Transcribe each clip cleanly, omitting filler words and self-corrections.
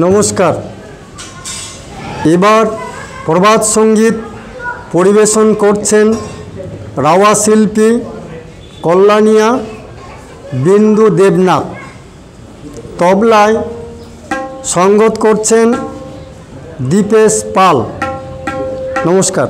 नमस्कार। एबार प्रभात संगीत परिवेशन करছেন रावा शिल्पी कल्याणिया बिंदु देवनाथ। तबलाय संगत करছেন दीपेश पाल। नमस्कार।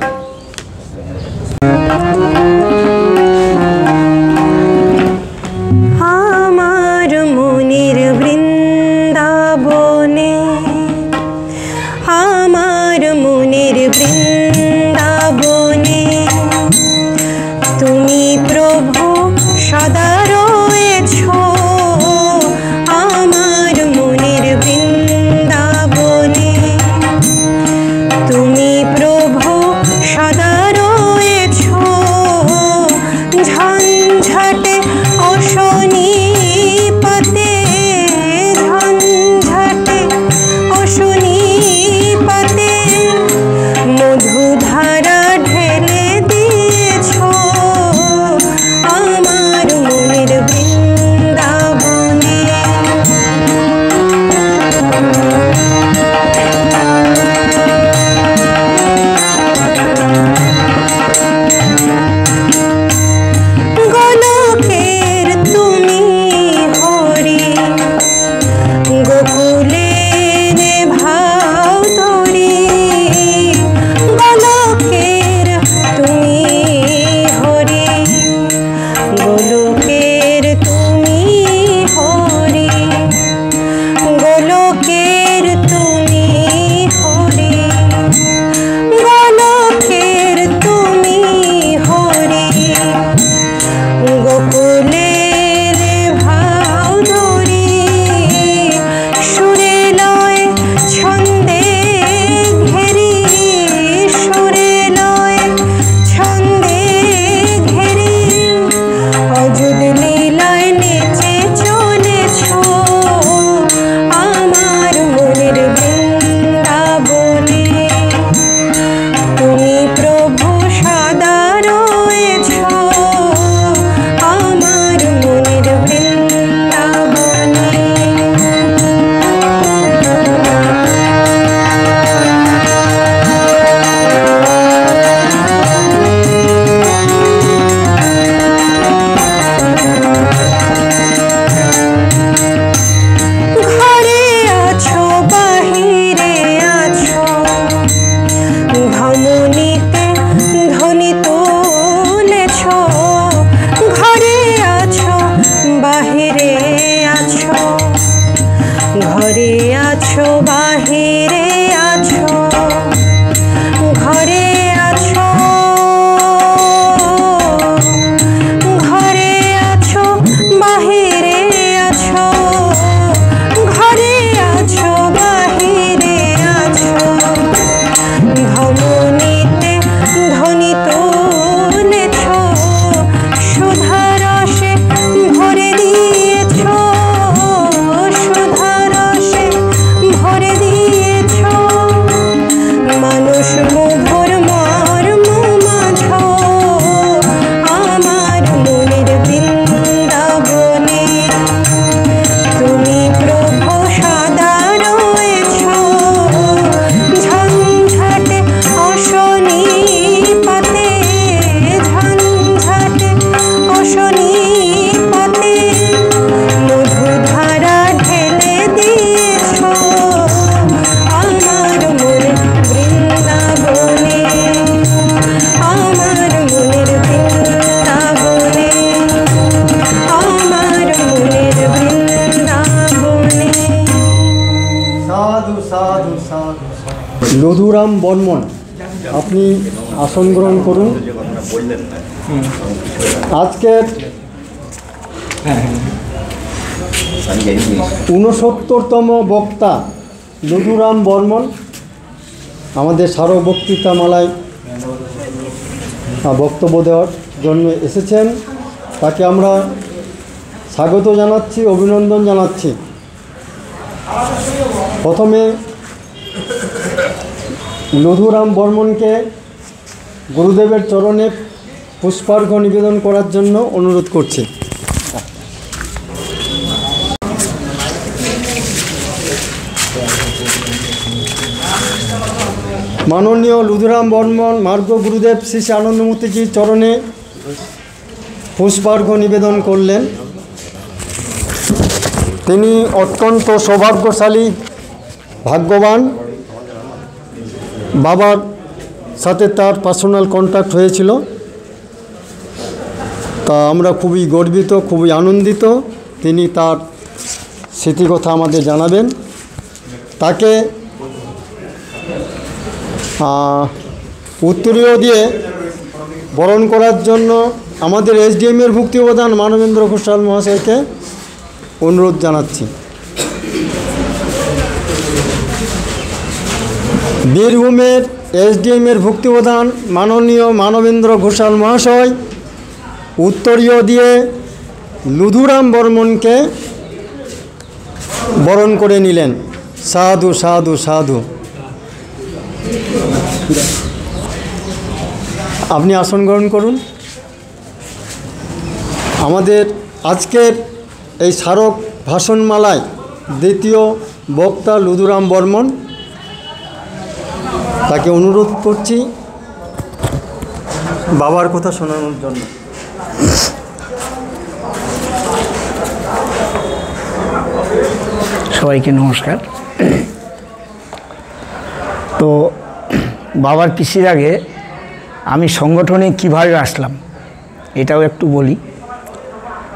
लधुराम बर्मन अपनी आसन ग्रहण करुन। आजकेर 69तम बक्ता लधुराम बर्मन आमादेर स्मारक बक्तृतामालाय बक्तव्य देওয়ার জন্য এসেছেন। তাকে আমরা স্বাগত জানাচ্ছি, অভিনন্দন জানাচ্ছি। প্রথমে लधुराम बर्मन के गुरुदेवेर चरणे पुष्पार्घ्य निवेदन करार जन्य अनुरोध करছি। মাননীয় লুধুরাম বর্মন মার্গ গুরুদেব শ্রী শ্রী আনন্দমূর্তিজির চরণে পুষ্পার্ঘ্য নিবেদন করলেন। তিনি অত্যন্ত সৌভাগ্যশালী, ভাগ্যবান। বাবার সাথে তার পার্সোনাল কন্ট্যাক্ট হয়েছিল, তা আমরা খুবই গর্বিত, খুবই আনন্দিত। তিনি তার স্মৃতিকথা আমাদের জানাবেন। তাকে উত্তরীয় দিয়ে বরণ করার জন্য আমাদের এসডিএমের ভুক্তি প্রধান মানবেন্দ্র ঘোষাল মহাশয়কে অনুরোধ জানাচ্ছি। বীরভূমের এসডিএমের ভুক্তি প্রধান মাননীয় মানবেন্দ্র ঘোষাল মহাশয় উত্তরীয় দিয়ে লুধুরাম বর্মনকে বরণ করে নিলেন। সাধু সাধু সাধু। আপনি আসন গ্রহণ করুন। আমাদের আজকের এই স্মারক ভাষণমালায় দ্বিতীয় বক্তা লুধুরাম বর্মন, তাকে অনুরোধ করছি বাবার কথা শোনানোর জন্য। সবাইকে নমস্কার। তো বাবার পিসির আগে আমি সংগঠনে কিভাবে আসলাম এটাও একটু বলি।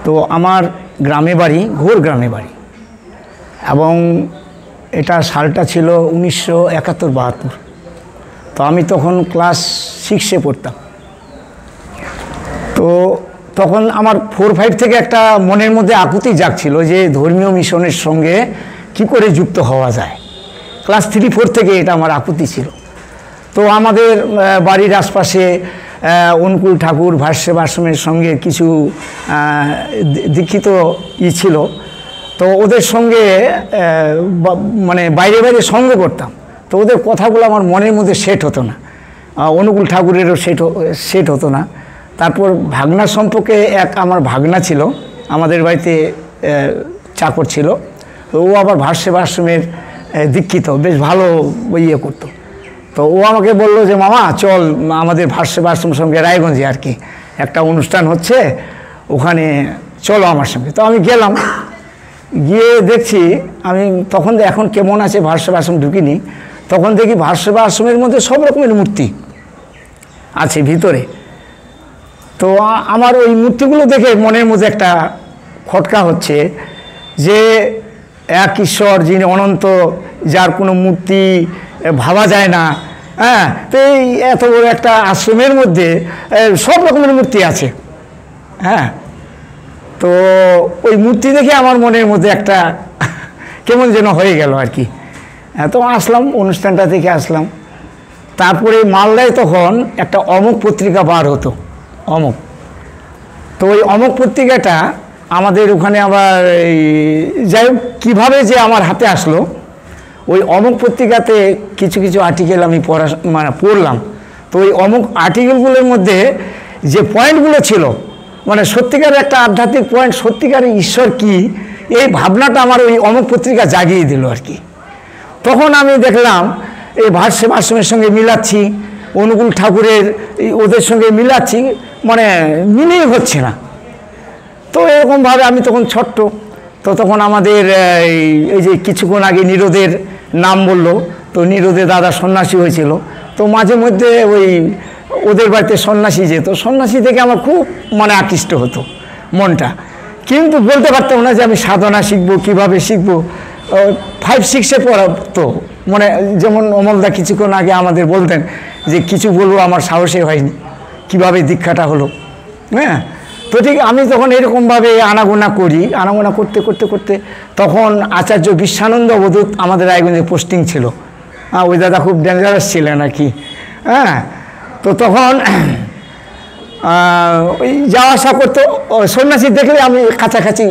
তো আমার গ্রামে বাড়ি, ঘোর গ্রামে বাড়ি, এবং এটা সালটা ছিল 1971-72। তো আমি তখন ক্লাস 6-এ পড়তাম। তো তখন আমার 4-5 থেকে একটা মনের মধ্যে আকুতি জাগছিল যে ধর্মীয় মিশনের সঙ্গে কি করে যুক্ত হওয়া যায়। ক্লাস 3-4 থেকে এটা আমার আকুতি ছিল। তো আমাদের বাড়ির আশপাশে অনুকূল ঠাকুর ভাষ্যব আশ্রমের সঙ্গে কিছু দীক্ষিত ছিল। তো ওদের সঙ্গে মানে বাইরে বাইরে সঙ্গ করতাম। তো ওদের কথাগুলো আমার মনের মধ্যে সেট হতো না। অনুকূল ঠাকুরেরও সেট হতো না। তারপর ভাগনা সম্পর্কে আমার ভাগনা ছিল, আমাদের বাড়িতে চাকর ছিল। ও আবার ভাষ্যব আশ্রমের দীক্ষিত, বেশ ভালো ইয়ে করতো। তো ও আমাকে বললো যে মামা চল আমাদের ভাষ্যব আশ্রমের সঙ্গে রায়গঞ্জে আর কি একটা অনুষ্ঠান হচ্ছে, ওখানে চলো আমার সঙ্গে। তো আমি গেলাম, গিয়ে দেখছি আমি তখন এখন কেমন আছে ভাষ্যব আশ্রম ঢুকিনি, তখন দেখি ভাষ্যব আশ্রমের মধ্যে সব রকমের মূর্তি আছে ভিতরে। তো আমার ওই মূর্তিগুলো দেখে মনের মধ্যে একটা খটকা হচ্ছে যে এক ঈশ্বর যিনি অনন্ত, যার কোনো মূর্তি ভাবা যায় না। হ্যাঁ, তো এই এত বড় একটা আশ্রমের মধ্যে সব রকমের মূর্তি আছে। হ্যাঁ, তো ওই মূর্তি দেখে আমার মনের মধ্যে একটা কেমন যেন হয়ে গেল আর কি। তো আসলাম, অনুষ্ঠানটা থেকে আসলাম। তারপরে মালদায় তখন একটা অমুক পত্রিকা বার হতো, অমুক। তো ওই অমুক পত্রিকাটা আমাদের ওখানে আবার এই যাই হোক কীভাবে যে আমার হাতে আসলো, ওই অমুক পত্রিকাতে কিছু কিছু আর্টিকেল আমি পড়লাম। তো ওই অমুক আর্টিকেলগুলোর মধ্যে যে পয়েন্টগুলো ছিল, মানে সত্যিকার একটা আধ্যাত্মিক পয়েন্ট, সত্যিকারের ঈশ্বর কি, এই ভাবনাটা আমার ওই অমুক পত্রিকা জাগিয়ে দিল আর কি। তখন আমি দেখলাম এই ভাষ্যব আশ্রমের সঙ্গে মিলাচ্ছি, অনুকূল ঠাকুরের ওদের সঙ্গে মিলাচ্ছি, মানে মিলেই হচ্ছে না। তো এরকমভাবে আমি তখন ছোট্ট, তো তখন আমাদের এই যে কিছুক্ষণ আগে নিরোধের নাম বললো, তো নিরোধে দাদা সন্ন্যাসী হয়েছিল। তো মাঝে মধ্যে ওই ওদের বাড়িতে সন্ন্যাসী যেত, সন্ন্যাসী থেকে আমার খুব মানে আকৃষ্ট হতো মনটা, কিন্তু বলতে পারতাম না যে আমি সাধনা শিখবো, কীভাবে শিখবো। 5-6-এ পড়তো, মানে যেমন অমলদা কিছুক্ষণ আগে আমাদের বলতেন যে কিছু বলবো আমার সাহসে হয়নি, কিভাবে দীক্ষাটা হলো। হ্যাঁ, তো ঠিক আমি তখন এরকমভাবে আনাগোনা করি, আনাগোনা করতে করতে করতে তখন আচার্য বিশ্বানন্দ অবধূত আমাদের রায়গঞ্জে পোস্টিং ছিল। ওই দাদা খুব ডেঞ্জারাস ছিলেন আর কি। হ্যাঁ, তো তখন ওই যাওয়া আসা করতো, সন্ন্যাসী দেখলে আমি কাছাকাছি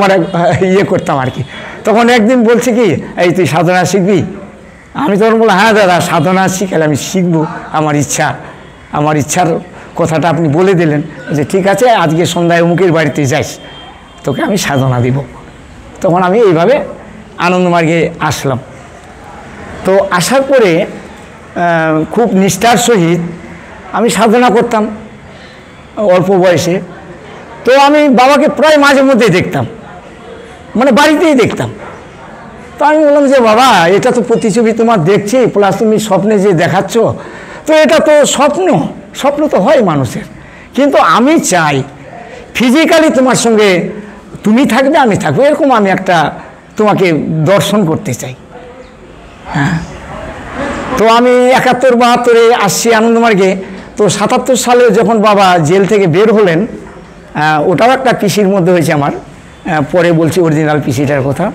মানে ইয়ে করতাম আর কি। তখন একদিন বলছে কি, এই তুই সাধনা শিখবি? আমি তখন বললাম হ্যাঁ দাদা, সাধনা শিখালে আমি শিখবো, আমার ইচ্ছার কথাটা আপনি বলে দিলেন যে ঠিক আছে আজকে সন্ধ্যায় অমুকের বাড়িতে যাইস, তোকে আমি সাধনা দিব। তখন আমি এইভাবে আনন্দমার্গে আসলাম। তো আসার পরে খুব নিষ্ঠার সহিত আমি সাধনা করতাম অল্প বয়সে। তো আমি বাবাকে প্রায় মাঝে মধ্যেই দেখতাম, মানে বাড়িতেই দেখতাম। তো আমি বললাম যে বাবা, এটা তো প্রতিছবি তোমার দেখছি, প্লাস তুমি স্বপ্নে যে দেখাচ্ছ, তো এটা তো স্বপ্ন তো হয় মানুষের, কিন্তু আমি চাই ফিজিক্যালি তোমার সঙ্গে তুমি থাকবে, আমি থাকবো, এরকম আমি একটা তোমাকে দর্শন করতে চাই। হ্যাঁ, তো আমি 71-72 আসছি আনন্দমার্গে। তো 77 সালে যখন বাবা জেল থেকে বের হলেন, ওটাও একটা পিসির মধ্যে হয়েছে আমার, পরে বলছি অরিজিনাল পিসিটার কথা।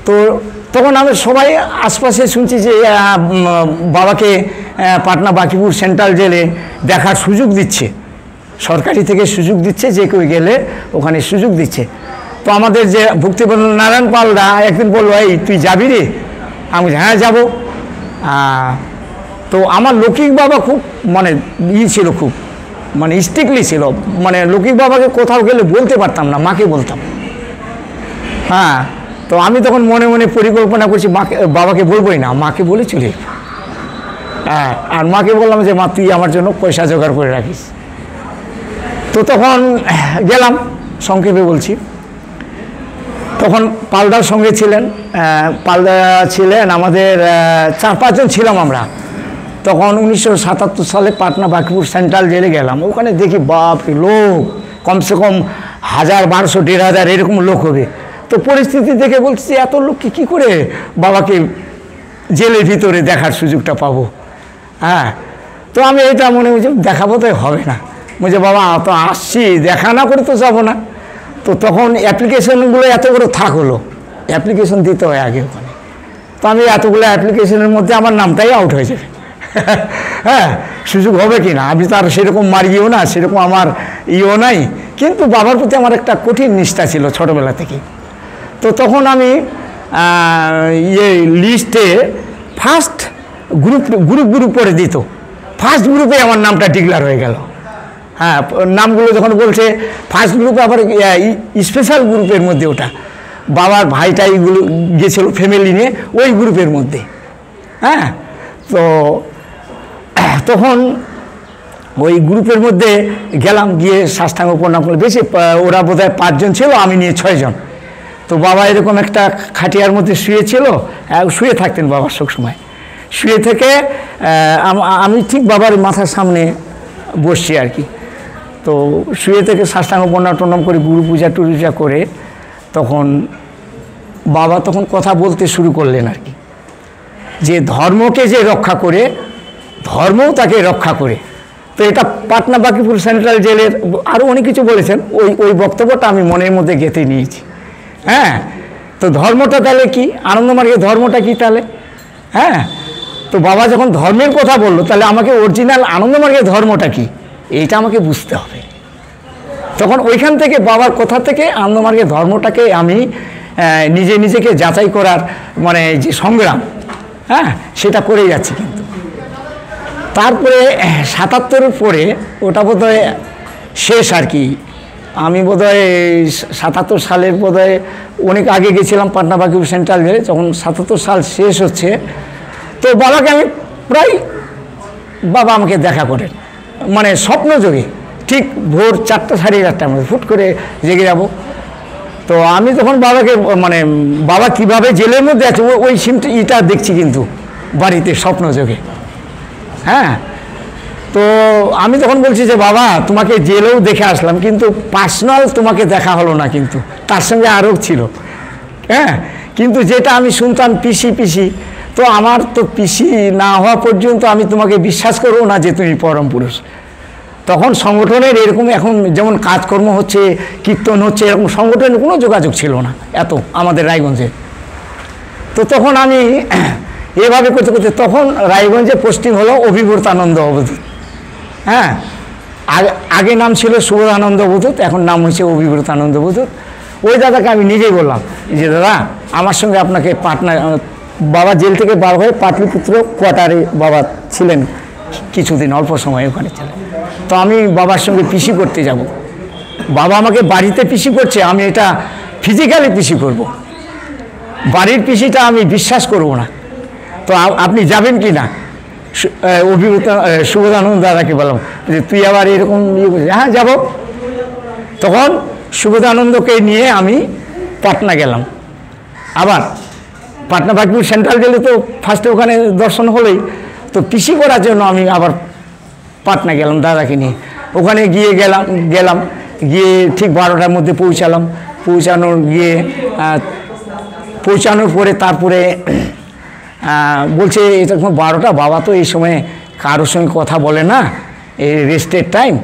তো তখন আমি সবাই আশপাশে শুনছি যে বাবাকে পাটনা বাকিপুর সেন্ট্রাল জেলে দেখার সুযোগ দিচ্ছে, সরকারি থেকে সুযোগ দিচ্ছে, যে কেউ গেলে ওখানে সুযোগ দিচ্ছে। তো আমাদের যে ভক্তিবন্ধু নারায়ণ পালদা একদিন বললো, এই তুই যাবি রে? আমি হ্যাঁ যাবো। তো আমার লৌকিক বাবা খুব মানে ছিল, খুব মানে স্ট্রিক্টলি ছিল, মানে লৌকিক বাবাকে কোথাও গেলে বলতে পারতাম না, মাকে বলতাম। হ্যাঁ, তো আমি তখন মনে মনে পরিকল্পনা করছি বাবাকে বলবোই না, মাকে বলে চলে। হ্যাঁ, আর মাকে বললাম যে মা, তুই আমার জন্য পয়সা জোগাড় করে রাখিস। তো তখন গেলাম, সংক্ষেপে বলছি। তখন পালদার সঙ্গে ছিলেন, পালদা ছিলেন, আমাদের 4-5 জন ছিলাম আমরা। তখন 1977 সালে পাটনা বাকিপুর সেন্ট্রাল জেলে গেলাম। ওখানে দেখি বাপ লোক কমসে কম 1000-1200-1500 এরকম লোক হবে। তো পরিস্থিতি দেখে বলছি, এত লোককে কী করে বাবাকে জেলের ভিতরে দেখার সুযোগটা পাবো? হ্যাঁ, তো আমি এটা মনে হচ্ছে দেখাবো তো হবে না, বলছে বাবা তো আসছি, দেখা না করে তো যাবো না। তো তখন অ্যাপ্লিকেশনগুলো এত বড় থাক হলো, অ্যাপ্লিকেশন দিতে হয় আগে ওখানে। তো আমি এতগুলো অ্যাপ্লিকেশনের মধ্যে আমার নামটাই আউট হয়ে যাবে। হ্যাঁ, সুযোগ হবে কি না, আমি তো আর সেরকম মারিও না, সেরকম আমার ইও নাই, কিন্তু বাবার প্রতি আমার একটা কঠিন নিষ্ঠা ছিল ছোটোবেলা থেকে। তো তখন আমি লিস্টে ফার্স্ট গ্রুপ করে দিত, ফার্স্ট গ্রুপে আমার নামটা ডিক্লেয়ার হয়ে গেল। হ্যাঁ, নামগুলো যখন বলছে ফার্স্ট গ্রুপে, আবার স্পেশাল গ্রুপের মধ্যে ওটা বাবার ভাইটা এইগুলো গেছিলো ফ্যামিলি নিয়ে ওই গ্রুপের মধ্যে। হ্যাঁ, তো তখন ওই গ্রুপের মধ্যে গেলাম, গিয়ে সাষ্টাঙ্গ প্রণাম করলে, বেশি ওরা বোধহয় 5 জন ছিল, আমি নিয়ে 6 জন। তো বাবা এরকম একটা খাটিয়ার মধ্যে শুয়েছিল, শুয়ে থাকতেন বাবা সবসময়। শুয়ে থেকে আমি ঠিক বাবার মাথার সামনে বসছি আর কি। তো শুয়ে থেকে সাষ্টাঙ্গ প্রণাম করে গুরু পূজা টুজা করে তখন বাবা তখন কথা বলতে শুরু করলেন আর কি, যে ধর্মকে যে রক্ষা করে, ধর্মও তাকে রক্ষা করে। তো এটা পাটনা বাকিপুর সেন্ট্রাল জেলের আরও অনেক কিছু বলেছেন, ওই বক্তব্যটা আমি মনের মধ্যে গেঁথে নিয়েছি। হ্যাঁ, তো ধর্মটা তাহলে কি, আনন্দমার্গের ধর্মটা কি তাহলে? হ্যাঁ, তো বাবা যখন ধর্মের কথা বললো, তাহলে আমাকে অরিজিনাল আনন্দমার্গের ধর্মটা কি এইটা আমাকে বুঝতে হবে। তখন ওইখান থেকে বাবার কথা থেকে আনন্দমার্গের ধর্মটাকে আমি নিজেকে যাচাই করার মানে যে সংগ্রাম, হ্যাঁ, সেটা করেই যাচ্ছি। কিন্তু তারপরে 77-এর পরে ওটা বোধহয় শেষ আর কি। আমি বোধহয় 77 সালের বোধহয় অনেক আগে গেছিলাম পাটনা বাকিপুর সেন্ট্রাল জেলে, যখন 77 সাল শেষ হচ্ছে। তো বাবাকে আমি প্রায়, বাবা আমাকে দেখা করেন, মানে স্বপ্নযোগে, ঠিক ভোর 4:30-4:30 মধ্যে ফুট করে জেগে যাব। তো আমি তখন বাবাকে মানে বাবা কিভাবে জেলের মধ্যে আছে ওই ইটা দেখছি কিন্তু বাড়িতে স্বপ্নযোগে। হ্যাঁ, তো আমি তখন বলছি যে বাবা তোমাকে জেলেও দেখে আসলাম, কিন্তু পার্সোনাল তোমাকে দেখা হলো না, কিন্তু তার সঙ্গে আরও ছিল। হ্যাঁ, কিন্তু যেটা আমি শুনতাম পিসি, তো আমার তো পিসি না হওয়া পর্যন্ত আমি তোমাকে বিশ্বাস করবো না যে তুমি পরম পুরুষ। তখন সংগঠনের এরকম এখন যেমন কাজকর্ম হচ্ছে, কীর্তন হচ্ছে, এরকম সংগঠনের কোনো যোগাযোগ ছিল না এত আমাদের রায়গঞ্জে। তো তখন আমি এভাবে করতে করতে তখন রায়গঞ্জে পোস্টিং হলো অভিভূতানন্দ অবধূত। হ্যাঁ, আগে নাম ছিল সুবোধানন্দ অবধূত, এখন নাম হয়েছে অভিভূতানন্দ অবধূত। ওই দাদাকে আমি নিজেই বললাম যে দাদা আমার সঙ্গে আপনাকে পাটনা, বাবা জেল থেকে বার হয়ে পাটলিপুত্র কোয়ার্টারে বাবা ছিলেন কিছুদিন, অল্প সময় ওখানে ছিলেন। তো আমি বাবার সঙ্গে পিসি করতে যাব। বাবা আমাকে বাড়িতে পিসি করছে, আমি এটা ফিজিক্যালি পিসি করব, বাড়ির পিসিটা আমি বিশ্বাস করব না। তো আপনি যাবেন কি না? সুবোধানন্দ দাদাকে বললাম যে তুই আবার এরকম ইয়ে করছিস, হ্যাঁ যাবো। তখন সুবোধানন্দকে নিয়ে আমি পাটনা গেলাম। আবার পাটনা বাকিপুর সেন্ট্রাল গেলে তো ফার্স্টে ওখানে দর্শন হলোই, তো পিসি করার জন্য আমি আবার পাটনা গেলাম দাদাকে নিয়ে। ওখানে গেলাম গিয়ে ঠিক 12টার মধ্যে পৌঁছানোর পরে তারপরে বলছে এটা 12টা, বাবা তো এই সময় কারোর সঙ্গে কথা বলে না, এই রেস্টের টাইম।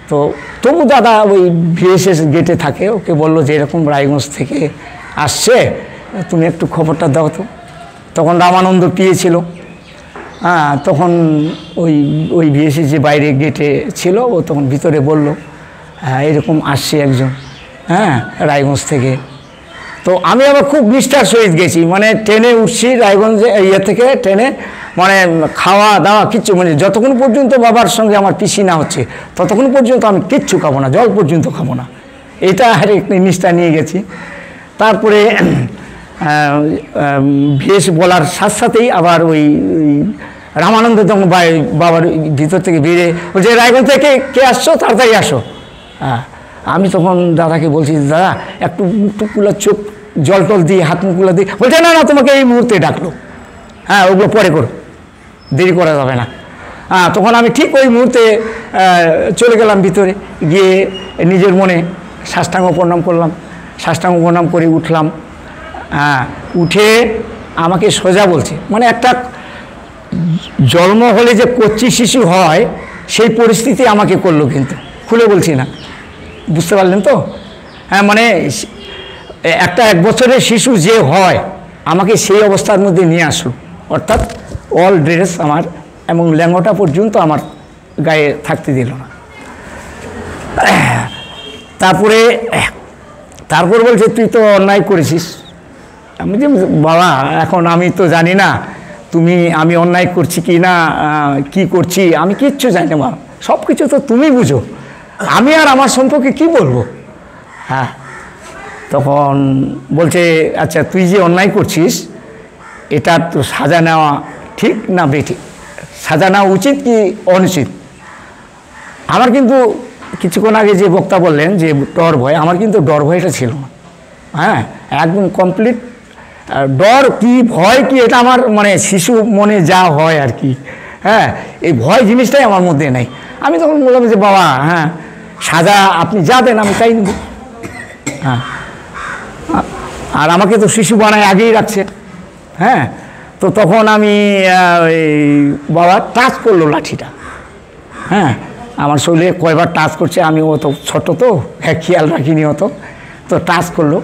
তো তবু দাদা ওই ভিএসএস গেটে থাকে, ওকে বললো যে এরকম রায়গঞ্জ থেকে আসছে, তুমি একটু খবরটা দাও তো। তখন রামানন্দ পিয়েছিল, হ্যাঁ, তখন ওই ভিএসএস যে বাইরে গেটে ছিল, ও তখন ভিতরে বলল হ্যাঁ এরকম আসছে একজন, হ্যাঁ রায়গঞ্জ থেকে। তো আমি আবার খুব নিষ্ঠার সহিত গেছি, মানে ট্রেনে উঠছি রায়গঞ্জে থেকে ট্রেনে, মানে খাওয়া দাওয়া কিচ্ছু, মানে যতক্ষণ পর্যন্ত বাবার সঙ্গে আমার পিসি না হচ্ছে ততক্ষণ পর্যন্ত আমি কিচ্ছু খাবো না, জল পর্যন্ত খাবো না, এটা আর একটু নিষ্ঠা নিয়ে গেছি। তারপরে ভিএস বলার সাথে সাথেই আবার ওই রামানন্দ তখন বাবার ভিতর থেকে বেরিয়ে বলছে রায়গঞ্জ থেকে কে আসছো, তাড়াতাড়ি আসো। হ্যাঁ, আমি তখন দাদাকে বলছি দাদা একটু মুখটুকুলা চোখ জল টল দিয়ে হাত মুখগুলো দিয়ে, বলছে না না তোমাকে এই মুহূর্তে ডাকলো, হ্যাঁ ওগুলো পরে করো, দেরি করা যাবে না। হ্যাঁ, তখন আমি ঠিক ওই মুহূর্তে চলে গেলাম ভিতরে, গিয়ে নিজের মনে সাষ্টাঙ্গ প্রণাম করলাম, সাষ্টাঙ্গ প্রণাম করে উঠলাম। হ্যাঁ, উঠে আমাকে সোজা বলছে, মানে একটা জন্ম হলে যে কচ্ছি শিশু হয় সেই পরিস্থিতি আমাকে করলো, কিন্তু খুলে বলছি না, বুঝতে পারলেন তো? হ্যাঁ, মানে একটা 1 বছরের শিশু যে হয় আমাকে সেই অবস্থার মধ্যে নিয়ে আসলো, অর্থাৎ অল ড্রেস আমার এবং ল্যাঙ্গটা পর্যন্ত আমার গায়ে থাকতে দিল না। তারপর বলছে তুই তো অন্যায় করেছিস। আমি যে বাবা এখন আমি তো জানি না আমি অন্যায় করছি কি না, কি করছি আমি কিচ্ছু জানি না, বাবা সব কিছু তো তুমি বুঝো, আমি আর আমার সম্পর্কে কি বলবো। হ্যাঁ, তখন বলছে আচ্ছা তুই যে অন্যায় করছিস এটা তো সাজা নেওয়া ঠিক না বেঠিক, সাজা নেওয়া উচিত কি অনুচিত। আমার কিন্তু কিছুক্ষণ আগে যে বক্তা বললেন যে ডর ভয়, আমার কিন্তু ডর ভয়টা ছিল না। হ্যাঁ, একদম কমপ্লিট ডর কি ভয় কি এটা আমার মানে শিশু মনে যা হয় আর কি। হ্যাঁ, এই ভয় জিনিসটাই আমার মধ্যে নেই। আমি তখন বললাম যে বাবা হ্যাঁ সাজা আপনি যা দেন আমি তাই নেব। হ্যাঁ, আর আমাকে তো শিশু বানায় আগেই রাখছে। হ্যাঁ, তো তখন আমি বাবা টাচ করলো লাঠিটা। হ্যাঁ, আমার শরীরে কয়বার টাচ করছে আমি অত ছোট তো খেয়াল রাখিনি অত, তো টাচ করলো।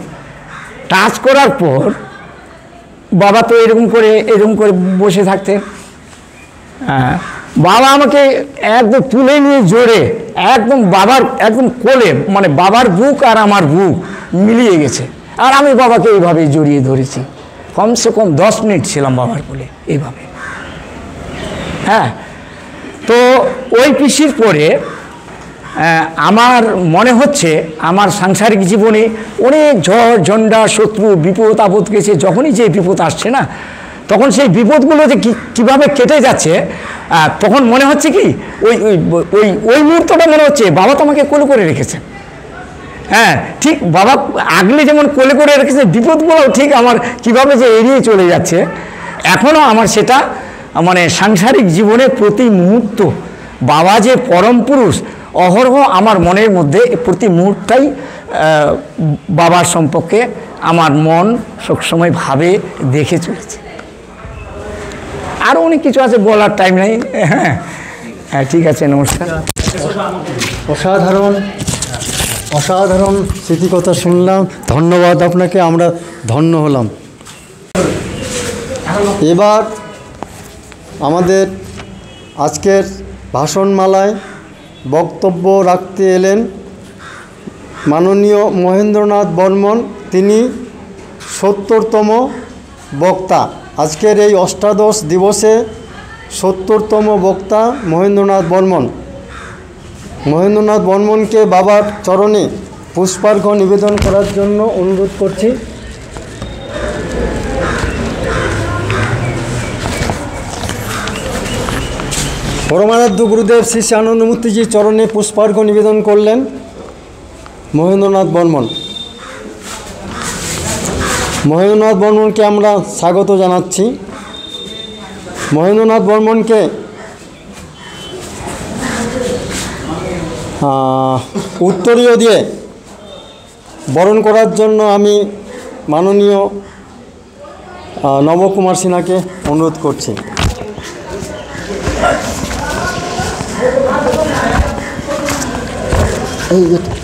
টাচ করার পর বাবা তো এরকম করে বসে থাকতেন। হ্যাঁ, বাবা আমাকে একদম তুলে নিয়ে জোরে একদম বাবার একদম কোলে, মানে বাবার বুক আর আমার বুক মিলিয়ে গেছে, আর আমি বাবাকে এইভাবেই জড়িয়ে ধরেছি। কমসে কম 10 মিনিট ছিলাম বাবার কোলে এইভাবে। হ্যাঁ, তো ওই পিসির পরে আমার মনে হচ্ছে আমার সাংসারিক জীবনে অনেক ঝড় ঝঞ্ঝা শত্রু বিপদ আপদ গেছে। যখনই যে বিপদ আসছে না তখন সেই বিপদগুলো যে কীভাবে কেটে যাচ্ছে, তখন মনে হচ্ছে কি ওই মুহূর্তটা মনে হচ্ছে বাবা তো আমাকে কোলে করে রেখেছে। হ্যাঁ, ঠিক বাবা আগলে যেমন কোলে করে রেখেছে, বিপদগুলো ঠিক আমার কিভাবে যে এড়িয়ে চলে যাচ্ছে। এখনও আমার সেটা মানে সাংসারিক জীবনে প্রতি মুহূর্ত বাবা যে পরম পুরুষ, অহরহ আমার মনের মধ্যে প্রতি মুহূর্তেই বাবার সম্পর্কে আমার মন সবসময় ভাবে দেখে চলেছে। আরও অনেক কিছু আছে, বলার টাইম নেই। হ্যাঁ হ্যাঁ, ঠিক আছে, নমস্কার। অসাধারণ স্মৃতিকথা শুনলাম, ধন্যবাদ আপনাকে, আমরা ধন্য হলাম। এবার আমাদের আজকের ভাষণমালায় বক্তব্য রাখতে এলেন মাননীয় মহেন্দ্রনাথ বর্মন। তিনি 70তম বক্তা। আজকের এই অষ্টাদশ দিবসে 70তম বক্তা মহেন্দ্রনাথ বর্মন। মহেন্দ্রনাথ বর্মনকে বাবার চরণে পুষ্পার্ঘ্য নিবেদন করার জন্য অনুরোধ করছি। পরমারাধ্য গুরুদেব শ্রী শ্রী আনন্দমূর্তিজির চরণে পুষ্পার্ঘ্য নিবেদন করলেন মহেন্দ্রনাথ বর্মন। মহেন্দ্রনাথ বর্মনকে আমরা স্বাগত জানাচ্ছি। মহেন্দ্রনাথ বর্মনকে উত্তরীয় দিয়ে বরণ করার জন্য আমি মাননীয় নবকুমার সিনহাকে অনুরোধ করছি।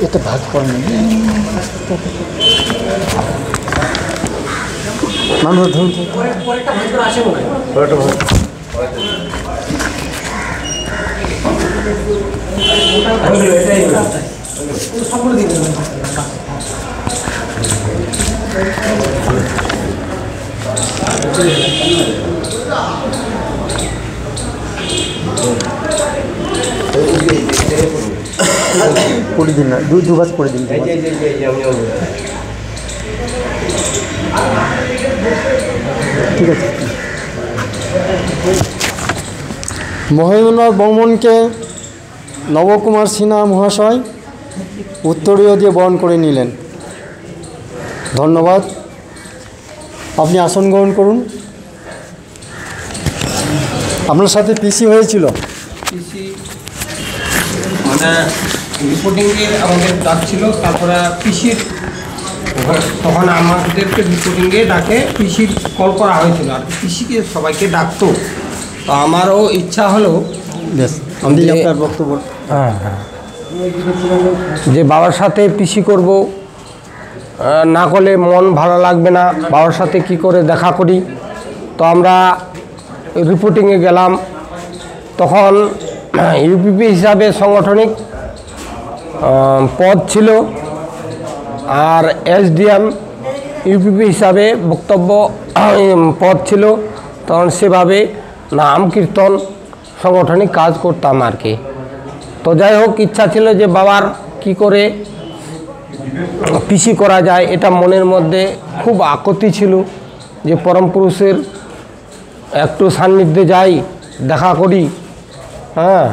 এটা ভাগ করেন করে দিন না, দুভাগ করে দিন। ঠিক আছে। মহেন্দ্রনাথ বর্মনকে নবকুমার সিনহা মহাশয় উত্তরীয় দিয়ে বরণ করে নিলেন। ধন্যবাদ। আপনি আসন গ্রহণ করুন। আপনার সাথে পিসি হয়েছিল? পিসি মানে রিপোর্টিংয়ে আমাদের ডাকছিল, তারপরে পিসির তখন আমাদেরকে রিপোর্টিংয়ে ডাকে পিসির কল করা হয়েছিল, আর পিসিকে সবাইকে ডাকতো। তো আমারও ইচ্ছা হলো বেশ, আপনি আপনার বক্তব্য। যে বাবার সাথে পিসি করব, না করলে মন ভালো লাগবে না, বাবার সাথে কি করে দেখা করি। তো আমরা রিপোর্টিংয়ে গেলাম। তখন ইউপিপি হিসাবে সাংগঠনিক পদ ছিল, আর এসডিএম ইউপিপি হিসাবে বক্তব্য পদ ছিল। তখন সেভাবে নাম কীর্তন সাংগঠনিক কাজ করতাম আর কি। তো যাই হোক, ইচ্ছা ছিল যে বাবার কি করে পিসি করা যায়, এটা মনের মধ্যে খুব আকুতি ছিল যে পরম পুরুষের একটু সান্নিধ্যে যাই, দেখা করি। হ্যাঁ,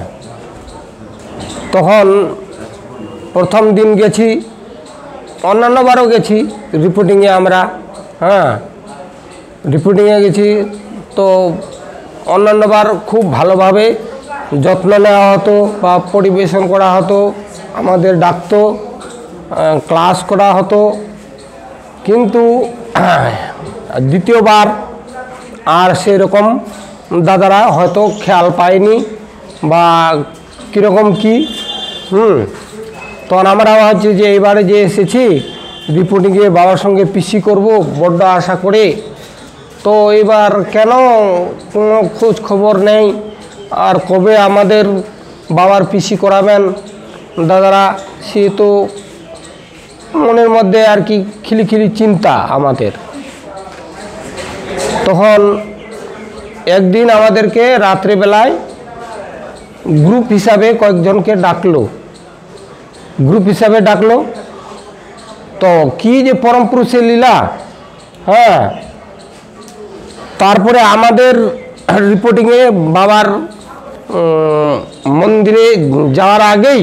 তখন প্রথম দিন গেছি, অন্যান্যবারও গেছি রিপোর্টিংয়ে আমরা। হ্যাঁ, রিপোর্টিংয়ে গেছি, তো অন্যান্যবার খুব ভালোভাবে যত্ন নেওয়া হতো বা পরিবেশন করা হতো, আমাদের ডাকতো, ক্লাস করা হতো। কিন্তু দ্বিতীয়বার আর সেরকম দাদারা হয়তো খেয়াল পায়নি বা কীরকম কী। তখন আমরা ভাবছি যে এবারে যে এসেছি রিপোর্টিংয়ে বাবার সঙ্গে পিসি করব বড্ড আশা করে, তো এবার কেন কোনো খোঁজ খবর নেই, আর কবে আমাদের বাবার পিসি করাবেন দাদারা, সে তো মনের মধ্যে আর কি খিলিখিলি চিন্তা আমাদের। তখন একদিন আমাদেরকে রাত্রেবেলায় গ্রুপ হিসাবে কয়েকজনকে ডাকলো, তো কি যে পরম পুরুষের লীলা। হ্যাঁ, তারপরে আমাদের রিপোর্টিংয়ে বাবার মন্দিরে যাওয়ার আগেই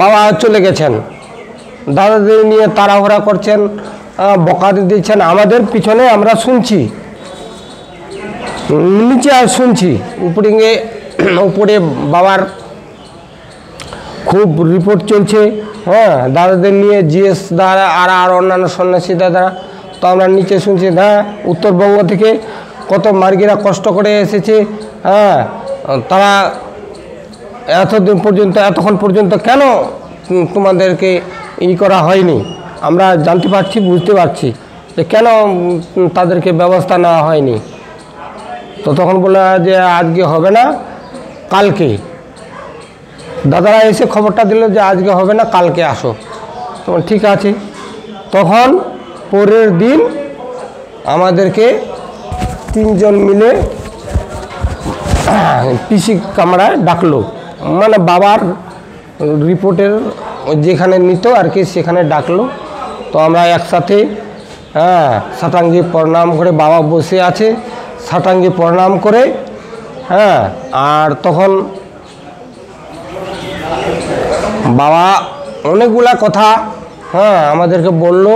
বাবা চলে গেছেন, দাদাদের নিয়ে তাড়াহুড়া করছেন, বকা দিচ্ছেন আমাদের পিছনে। আমরা শুনছি, নিচে আর শুনছি, উপরে বাবার খুব রিপোর্ট চলছে। হ্যাঁ, দাদাদের নিয়ে জিএস দ্বারা আর অন্যান্য সন্ন্যাসী দাদারা। তো আমরা নিচে শুনছি, হ্যাঁ, উত্তরবঙ্গ থেকে কত মার্গীরা কষ্ট করে এসেছে। হ্যাঁ, তারা এতক্ষণ পর্যন্ত কেন তোমাদেরকে করা হয়নি, আমরা জানতে পারছি, বুঝতে পারছি যে কেন তাদেরকে ব্যবস্থা নেওয়া হয়নি। তো তখন বলে যে আজকে হবে না, কালকে। দাদারা এসে খবরটা দিল যে আজকে হবে না, কালকে আসো। তখন ঠিক আছে। তখন পরের দিন আমাদেরকে 3 জন মিলে পিসি কামরায় ডাকলো, মানে বাবার রিপোর্টের যেখানে নিত আর কি সেখানে ডাকলো। তো আমরা একসাথে সাষ্টাঙ্গে প্রণাম করে, বাবা বসে আছে, সাষ্টাঙ্গে প্রণাম করে। হ্যাঁ, আর তখন বাবা অনেকগুলা কথা আমাদেরকে বললো।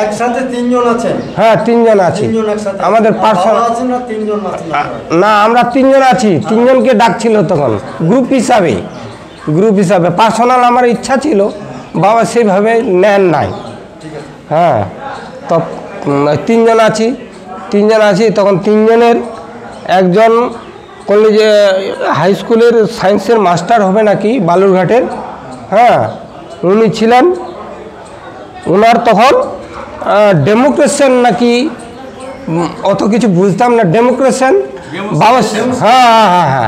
একসাথে তিনজন আছেন? হ্যাঁ, তিনজন আছি। আমাদের পার্সোনাল না, আমরা তিনজন আছি। তিনজনকে ডাকছিল তখন গ্রুপ হিসাবে। পার্সোনাল আমার ইচ্ছা ছিল, বাবা সেইভাবে নেন নাই। হ্যাঁ, তো তিনজন আছি। তখন তিনজনের একজন কলেজে হাই স্কুলের সায়েন্সের মাস্টার হবে নাকি বালুরঘাটের, হ্যাঁ, উনি ছিলেন। ওনার তখন ডেমোক্রেশন নাকি অত কিছু বুঝতাম না, ডেমোক্রেশন বাবা, হ্যাঁ,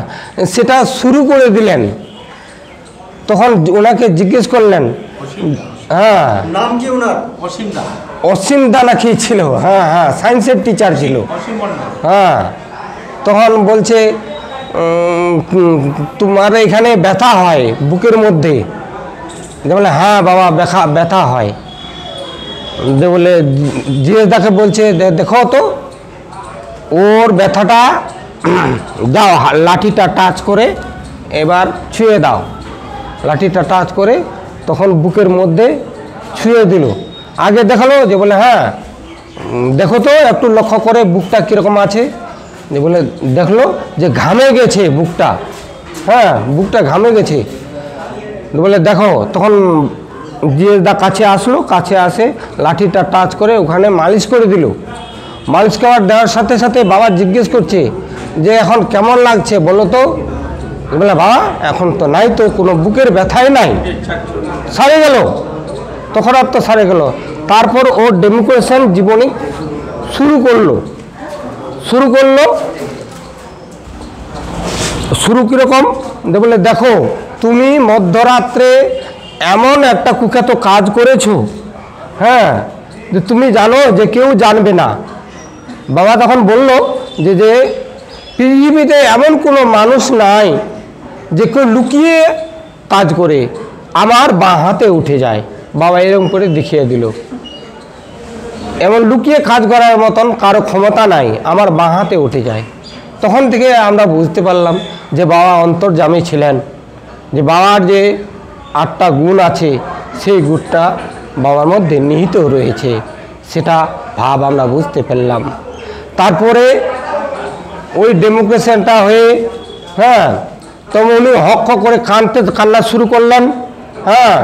সেটা শুরু করে দিলেন। তখন ওনাকে জিজ্ঞেস করলেন, হ্যাঁ, নাম কি ওনার? অসীম দা নাকি ছিল, হ্যাঁ, সায়েন্সের টিচার ছিল, হ্যাঁ। তখন বলছে তোমার এখানে ব্যথা হয় বুকের মধ্যে? বলে হ্যাঁ বাবা, ব্যথা হয়। বলে জিএসদাকে বলছে দেখো তো ওর ব্যথাটা দাও, লাঠিটা টাচ করে এবার ছুঁয়ে দাও। লাঠিটা টাচ করে তখন বুকের মধ্যে ছুঁয়ে দিল। আগে দেখালো যে বলে হ্যাঁ দেখো তো একটু লক্ষ্য করে বুকটা কীরকম আছে। যে বলে দেখলো যে ঘামে গেছে বুকটা, হ্যাঁ, বুকটা ঘামে গেছে। বলে দেখো, তখন জিএসদা কাছে আসে লাঠিটা টাচ করে ওখানে মালিশ করে দিল। মালিশ দেওয়ার সাথে সাথে বাবা জিজ্ঞেস করছে যে এখন কেমন লাগছে বলো তো? বলে বাবা এখন তো নাই, তো কোনো বুকের ব্যথাই নাই, সারে গেল। তখন আর তো সারে গেল। তারপর ও ডেমোক্রেশন জীবনী শুরু কীরকম? বলে দেখো তুমি মধ্যরাত্রে এমন একটা কুখ্যাত কাজ করেছো, হ্যাঁ, যে তুমি জানো যে কেউ জানবে না। বাবা তখন বলল যে পৃথিবীতে এমন কোনো মানুষ নাই যে কেউ লুকিয়ে কাজ করে, আমার বাঁ হাতে উঠে যায়। বাবা এরকম করে দেখিয়ে দিল, এমন লুকিয়ে কাজ করার মতন কারো ক্ষমতা নাই, আমার বাঁ হাতে উঠে যায়। তখন থেকে আমরা বুঝতে পারলাম যে বাবা অন্তর্যামী ছিলেন, যে বাবার যে 8টা গুণ আছে সেই গুণটা বাবার মধ্যে নিহিত রয়েছে, সেটা ভাব আমরা বুঝতে পারলাম। তারপরে ওই ডেমোক্রেশনটা হয়ে, হ্যাঁ, তখন উনি হক করে কান্না শুরু করলেন। হ্যাঁ,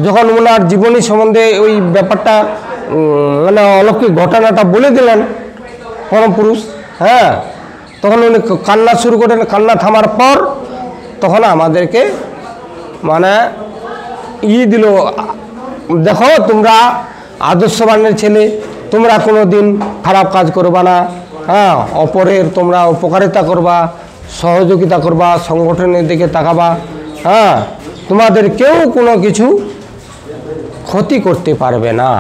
যখন ওনার জীবনী সম্বন্ধে ওই ব্যাপারটা মানে অলৌকিক ঘটনাটা বলে দিলেন পরম পুরুষ, হ্যাঁ, তখন উনি কান্না শুরু করেন। কান্না থামার পর তখন আমাদেরকে মানে দিল, দেখো তোমরা আদর্শবানের ছেলে, তোমরা কোনো দিন খারাপ কাজ করবা না, হ্যাঁ, অপরের তোমরা উপকারিতা করবা, সহযোগিতা করবা, সংগঠনের দিকে তাকাবা, হ্যাঁ, তোমাদের কেউ কোনো কিছু ক্ষতি করতে পারবে না।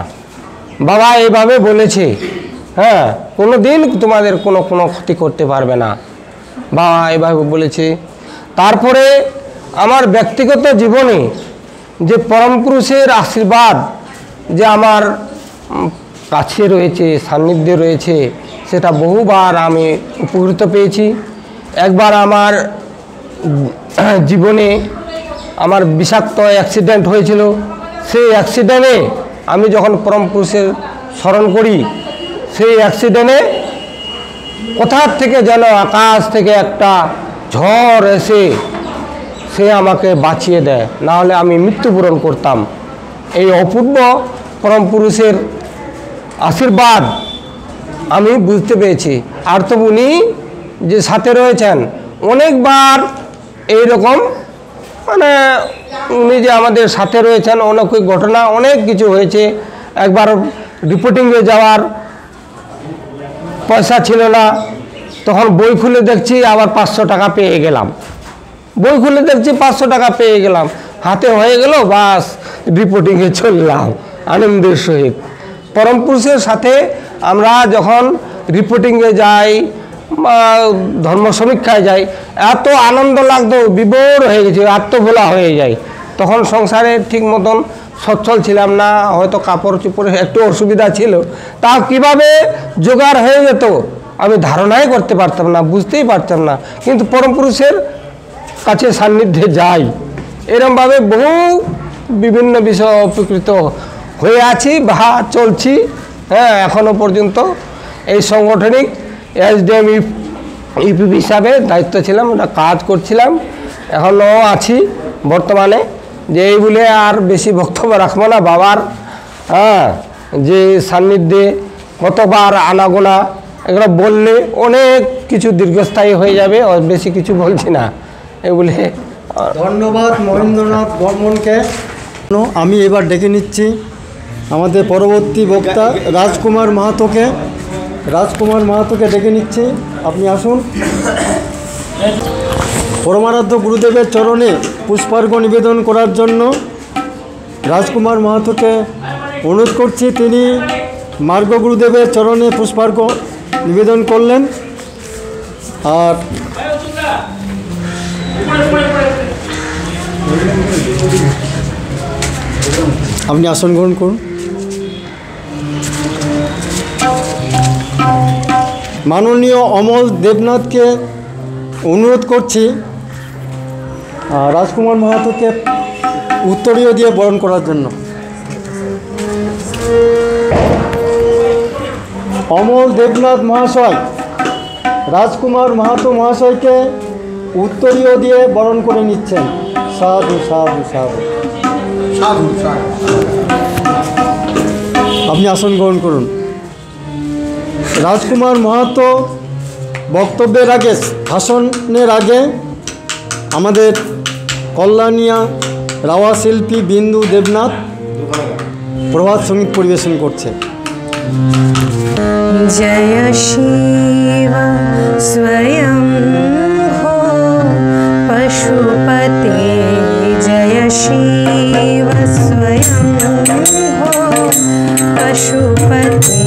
বাবা এইভাবে বলেছে, হ্যাঁ, কোনো দিন তোমাদের কোনো ক্ষতি করতে পারবে না, বাবা এইভাবে বলেছে। তারপরে আমার ব্যক্তিগত জীবনে যে পরম পুরুষের আশীর্বাদ যে আমার কাছে রয়েছে, সান্নিধ্যে রয়েছে, সেটা বহুবার আমি উপকৃত পেয়েছি। একবার আমার জীবনে আমার বিষাক্ত অ্যাক্সিডেন্ট হয়েছিল। সেই অ্যাক্সিডেন্টে আমি যখন পরম পুরুষের স্মরণ করি, সেই অ্যাক্সিডেন্টে কোথার থেকে যেন আকাশ থেকে একটা ঝড় এসে সে আমাকে বাঁচিয়ে দেয়, না হলে আমি মৃত্যুবরণ করতাম। এই অপূর্ব পরম পুরুষের আশীর্বাদ আমি বুঝতে পেরেছি। আর তো উনি যে সাথে রয়েছেন অনেকবার এইরকম, মানে উনি যে আমাদের সাথে রয়েছেন, অনেক ঘটনা অনেক কিছু হয়েছে। একবার রিপোর্টিংয়ে যাওয়ার পয়সা ছিল না, তখন বই খুলে দেখছি আবার 500 টাকা পেয়ে গেলাম। বই খুলে দেখছি 500 টাকা পেয়ে গেলাম, হাতে হয়ে গেল, বাস রিপোর্টিংয়ে চললাম আনন্দের সহিত। পরম পুরুষের সাথে আমরা যখন রিপোর্টিংয়ে যাই বা ধর্ম সমীক্ষায় যাই, এত আনন্দ লাগতো, বিভোর হয়ে গেছে, আত্মভোলা হয়ে যায়। তখন সংসারে ঠিক মতন সচ্ছল ছিলাম না, হয়তো কাপড় চোপড়ে একটু অসুবিধা ছিল, তাও কিভাবে জোগাড় হয়ে যেত আমি ধারণাই করতে পারতাম না, বুঝতেই পারতাম না। কিন্তু পরম পুরুষের কাছে সান্নিধ্যে যাই, এরমভাবে বহু বিভিন্ন বিষয় উপকৃত হয়ে আছি বা চলছি। হ্যাঁ, এখনও পর্যন্ত এই সাংগঠনিক এসডিএম ইউপিপি হিসাবে দায়িত্ব ছিলাম, ওটা কাজ করছিলাম, এখনও আছি বর্তমানে। যে এই বলে আর বেশি বক্তব্য রাখবো না। বাবার যে সান্নিধ্যে কতবার আনাগোনা এগুলো বললে অনেক কিছু দীর্ঘস্থায়ী হয়ে যাবে, বেশি কিছু বলছি না এগুলি। ধন্যবাদ মহেন্দ্রনাথ বর্মনকে। আমি এবার ডেকে নিচ্ছি আমাদের পরবর্তী বক্তা রাজকুমার মাহাতোকে। রাজকুমার মাহাতোকে ডেকে নিচ্ছি, আপনি আসুন। পরমারাধ্য গুরুদেবের চরণে পুষ্পার্ঘ্য নিবেদন করার জন্য রাজকুমার মাহাতোকে অনুরোধ করছি। তিনি মার্গ গুরুদেবের চরণে পুষ্পার্ঘ্য নিবেদন করলেন। আর আপনি আসন গ্রহণ করুন। মাননীয় অমল দেবনাথকে অনুরোধ করছি রাজকুমার মাহাতোকে উত্তরীয় দিয়ে বরণ করার জন্য। অমল দেবনাথ মহাশয় রাজকুমার মাহাতো মহাশয়কে উত্তরীয় দিয়ে বরণ করে নিচ্ছেন। সাধু সাধু সাধু সাধু সাধু। আপনি আসন গ্রহণ করুন। রাজকুমার মাহাতো বক্তব্যের আগে, ভাষণের আগে আমাদের কল্যাণিয়া রাওয়া শিল্পী বিন্দু দেবনাথ প্রভাত সঙ্গীত পরিবেশন করছে। जय शिव स्वयं हो पशुपते, जय शिव स्वयं हो पशुपते,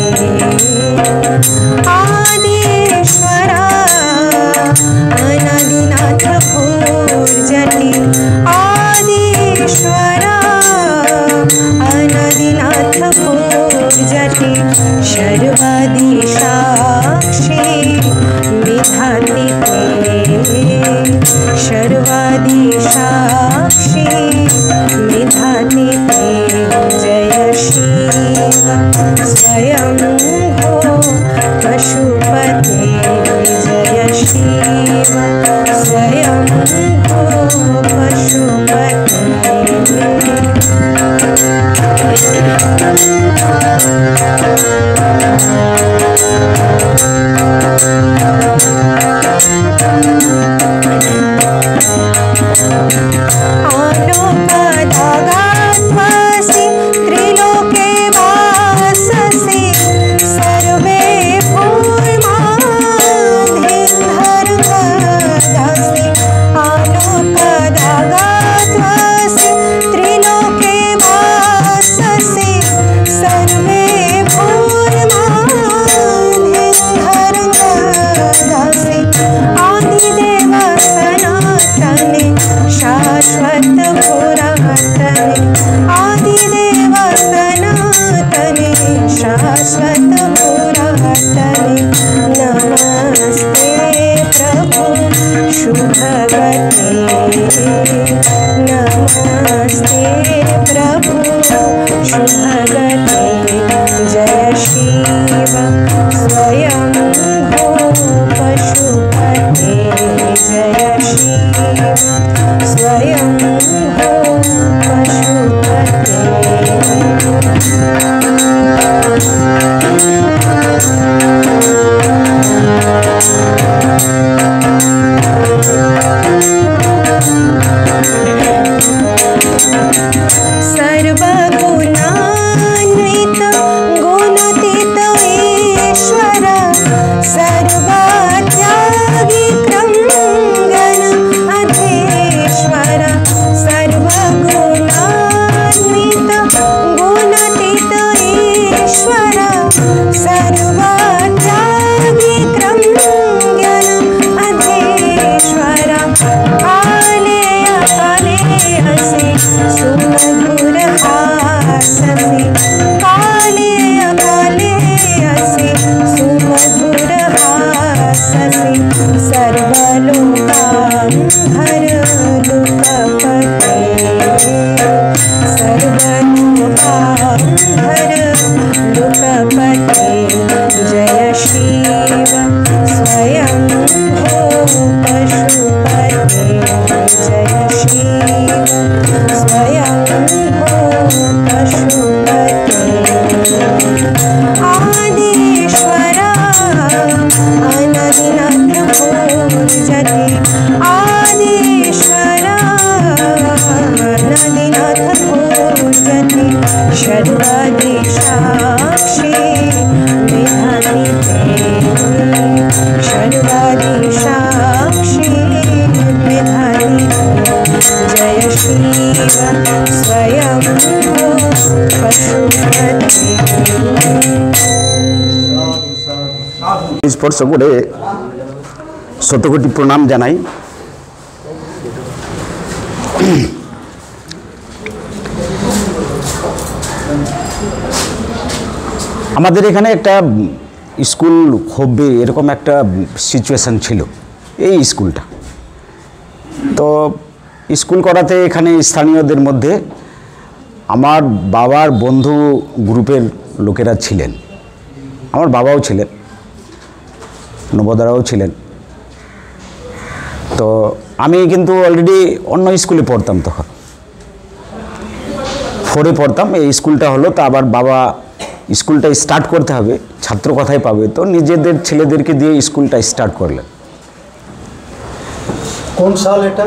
आदिश्वरा अनादिनाथ भूर्जटि, आदिश्वरा अनादिनाथ भूर्जटि, सर्वादि साक्षी विधाति ते, सर्वादि साक्षी विधाति ते, जय शिव स्वयं हो पशुपते, जय शिव स्वयं हो पशुपते। आलोकदागात्मसि त्रिलोके वाससि, सर्वे भूर्माधेन्धर्मदासि, आलोकदागात्मसि त्रिलोके वाससि, सर्वे भूर्माधेन्धर्मदासि, आदिदेव सनातने शाश्वत पुरातने, आदिदेव सनातने शाश्वत पुरातने, नमस्ते प्रभु शुभगते, नमस्ते प्रभु शुभगते, जय शिव स्वयं हो पशुपते, जय शिव स्वयं हो पशुपते। सर्वगुणान्वित गुणातीत ईश्वर, सर्वात्यागी क्रंगन अधीश्वर, सर्वगुणान्वित गुणातीत ईश्वर, सर्वात्यागी क्रंगन अधीश्वर, आले आले हसे सुमधुर हाससे, काले काले हसे सुमधुर हाससे, सर्वलोकांधर लोकपते, लोकपते जय शिव स्वयं भो पशुपते जय शिव स्वयं भो पशुपते आदिश्वरा अनदिनाथ भोजते आदिश्वरा अनदिनाथ भोजते सर्वादिशाक्षी विधानी सर्वादिशाक्षी विधानी जय शिव स्वयं पशुपति স্পর্শ করে শতকোটি প্রণাম জানাই। আমাদের এখানে একটা স্কুল হবে এরকম একটা সিচুয়েশান ছিল এই স্কুলটা। তো স্কুল করাতে এখানে স্থানীয়দের মধ্যে আমার বাবার বন্ধু গ্রুপের লোকেরা ছিলেন, আমার বাবাও ছিলেন, নবদারাও ছিলেন। তো আমি কিন্তু অলরেডি অন্য স্কুলে পড়তাম, তখন 4-এ পড়তাম। এই স্কুলটা হলো, তো আবার বাবা স্কুলটা স্টার্ট করতে হবে, ছাত্র কোথায় পাবে, তো নিজেদের ছেলেদেরকে দিয়ে স্কুলটা স্টার্ট করলেন। কোন সাল এটা?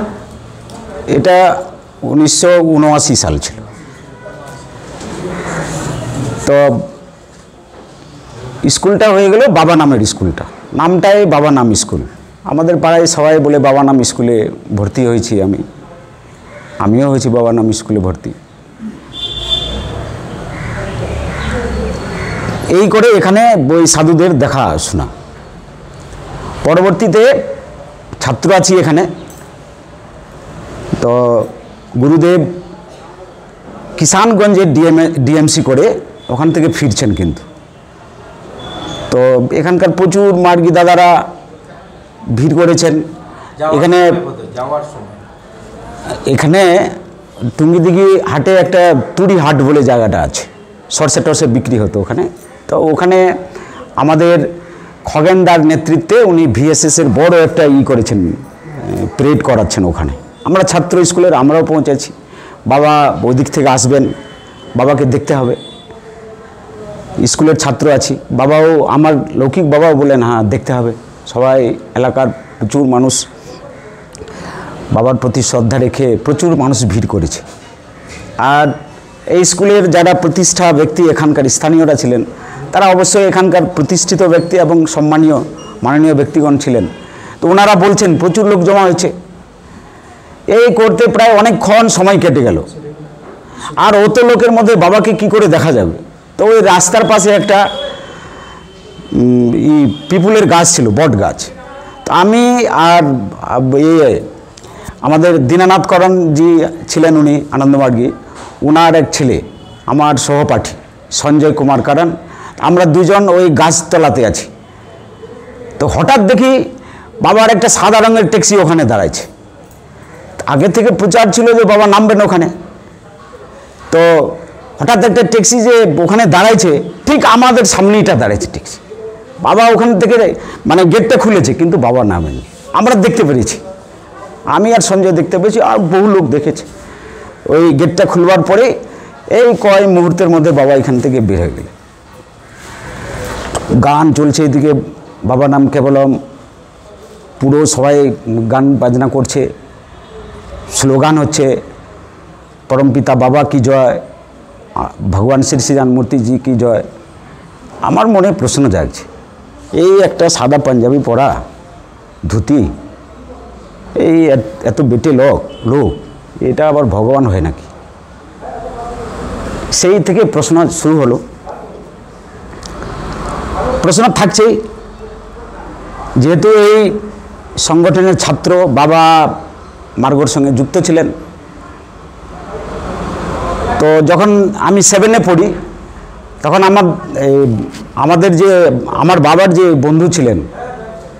এটা 1979 সাল ছিল। তো স্কুলটা হয়ে গেল বাবা নামের স্কুলটা, নামটাই বাবা নাম স্কুল। আমাদের পাড়ায় সবাই বলে বাবা নাম স্কুলে ভর্তি হয়েছি, আমিও হয়েছি বাবা নাম স্কুলে ভর্তি। এই করে এখানে বই সাধুদের দেখাশোনা। পরবর্তীতে ছাত্র আছি এখানে। তো গুরুদেব কিষানগঞ্জে ডিএমসি করে ওখান থেকে ফিরছেন কিন্তু। তো এখানকার প্রচুর মার্গী দাদারা ভিড় করেছেন এখানে। এখানে টুঙ্গিদিঘি হাটে একটা তুরি হাট বলে জায়গাটা আছে, সরষে টরষে বিক্রি হতো ওখানে। তো ওখানে আমাদের খগেনদার নেতৃত্বে উনি ভিএসএসের বড় একটা করেছেন, প্রেড করাচ্ছেন ওখানে। আমরা ছাত্র স্কুলের আমরাও পৌঁছেছি। বাবা ওদিক থেকে আসবেন, বাবাকে দেখতে হবে। স্কুলের ছাত্র আছি, বাবাও আমার লৌকিক বাবাও বলেন হ্যাঁ দেখতে হবে। সবাই এলাকার প্রচুর মানুষ বাবার প্রতি শ্রদ্ধা রেখে প্রচুর মানুষ ভিড় করেছে। আর এই স্কুলের যারা প্রতিষ্ঠা ব্যক্তি এখানকার স্থানীয়রা ছিলেন, তারা অবশ্যই এখানকার প্রতিষ্ঠিত ব্যক্তি এবং সম্মানীয় মাননীয় ব্যক্তিগণ ছিলেন। তো ওনারা বলছেন প্রচুর লোক জমা হয়েছে, এই করতে প্রায় অনেকক্ষণ সময় কেটে গেল। আর অত লোকের মধ্যে বাবাকে কি করে দেখা যাবে? তো ওই রাস্তার পাশে একটা পিপুলের গাছ ছিল, বট গাছ। তো আমি আর আমাদের দীনানাথ করণ জি ছিলেন, উনি আনন্দমার্গী, ওনার এক ছেলে আমার সহপাঠী সঞ্জয় কুমার করণ, আমরা দুজন ওই গাছতলাতে আছি। তো হঠাৎ দেখি বাবার একটা সাদা রঙের ট্যাক্সি ওখানে দাঁড়াইছে। আগে থেকে প্রচার ছিল যে বাবা নামবেন ওখানে। তো হঠাৎ একটা ট্যাক্সি যে ওখানে দাঁড়াইছে, ঠিক আমাদের সামনেইটা দাঁড়াইছে ট্যাক্সি। বাবা ওখান থেকে মানে গেটটা খুলেছে, কিন্তু বাবা নামেনি। আমরা দেখতে পেরেছি, আমি আর সঞ্জয় দেখতে পেয়েছি, আর বহু লোক দেখেছে। ওই গেটটা খুলবার পরে এই কয় মুহূর্তের মধ্যে বাবা এখান থেকে বের হয়ে গেলেন। গান চলছে এদিকে, বাবা নাম কেবলম, পুরো সবাই গান বাজনা করছে, স্লোগান হচ্ছে পরমপিতা বাবা কি জয়, ভগবান শ্রী শ্রীরাম মূর্তি জি কি জয়। আমার মনে প্রশ্ন জাগছে, এই একটা সাদা পাঞ্জাবি পরা, ধুতি, এই এত বেটে লোক, এটা আবার ভগবান হয় নাকি? সেই থেকে প্রশ্ন শুরু হলো। প্রশ্ন থাকছেই, যেহেতু এই সংগঠনের ছাত্র বাবা মার্গর সঙ্গে যুক্ত ছিলেন। তো যখন আমি 7-এ পড়ি, তখন আমাদের যে আমার বাবার যে বন্ধু ছিলেন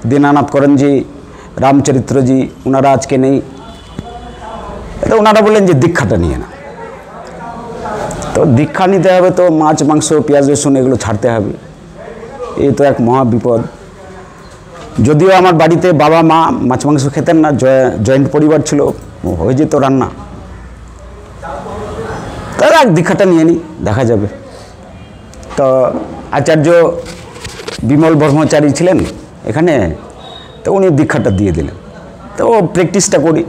দীনানাথ করণজি, রামচরিত্রজি, ওনারা আজকে নেই। তো ওনারা বললেন যে দীক্ষাটা নিয়ে না। তো দীক্ষা নিতে হবে তো মাছ মাংস পেঁয়াজ রসুন এগুলো ছাড়তে হবে, এই তো এক মহা বিপদ। যদিও আমার বাড়িতে বাবা মা মাছ মাংস খেতেন না, জয়েন্ট পরিবার ছিল, হয়ে যেত রান্না, তাহলে এক দীক্ষাটা নিয়ে নিই, দেখা যাবে। তো আচার্য বিমল ব্রহ্মচারী ছিলেন এখানে, তো উনি দীক্ষাটা দিয়ে দিলেন। তো প্র্যাকটিসটা করি,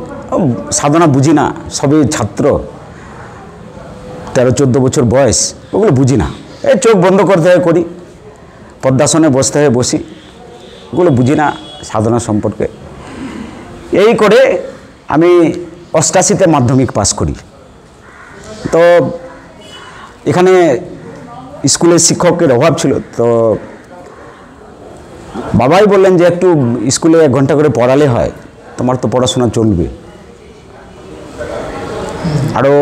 সাধনা বুঝি না, সবে ছাত্র, 13-14 বছর বয়স, ওগুলো বুঝি না, এই চোখ বন্ধ করতে হয় করি, পদ্মাসনে বসতে হয় বসি, ওগুলো বুঝি না সাধনা সম্পর্কে। এই করে আমি 88-তে মাধ্যমিক পাস করি। তো এখানে স্কুলের শিক্ষকের অভাব ছিল, তো বাবাই বললেন যে একটু স্কুলে 1 ঘন্টা করে পড়ালে হয়, তোমার তো পড়াশোনা চলবে। আরও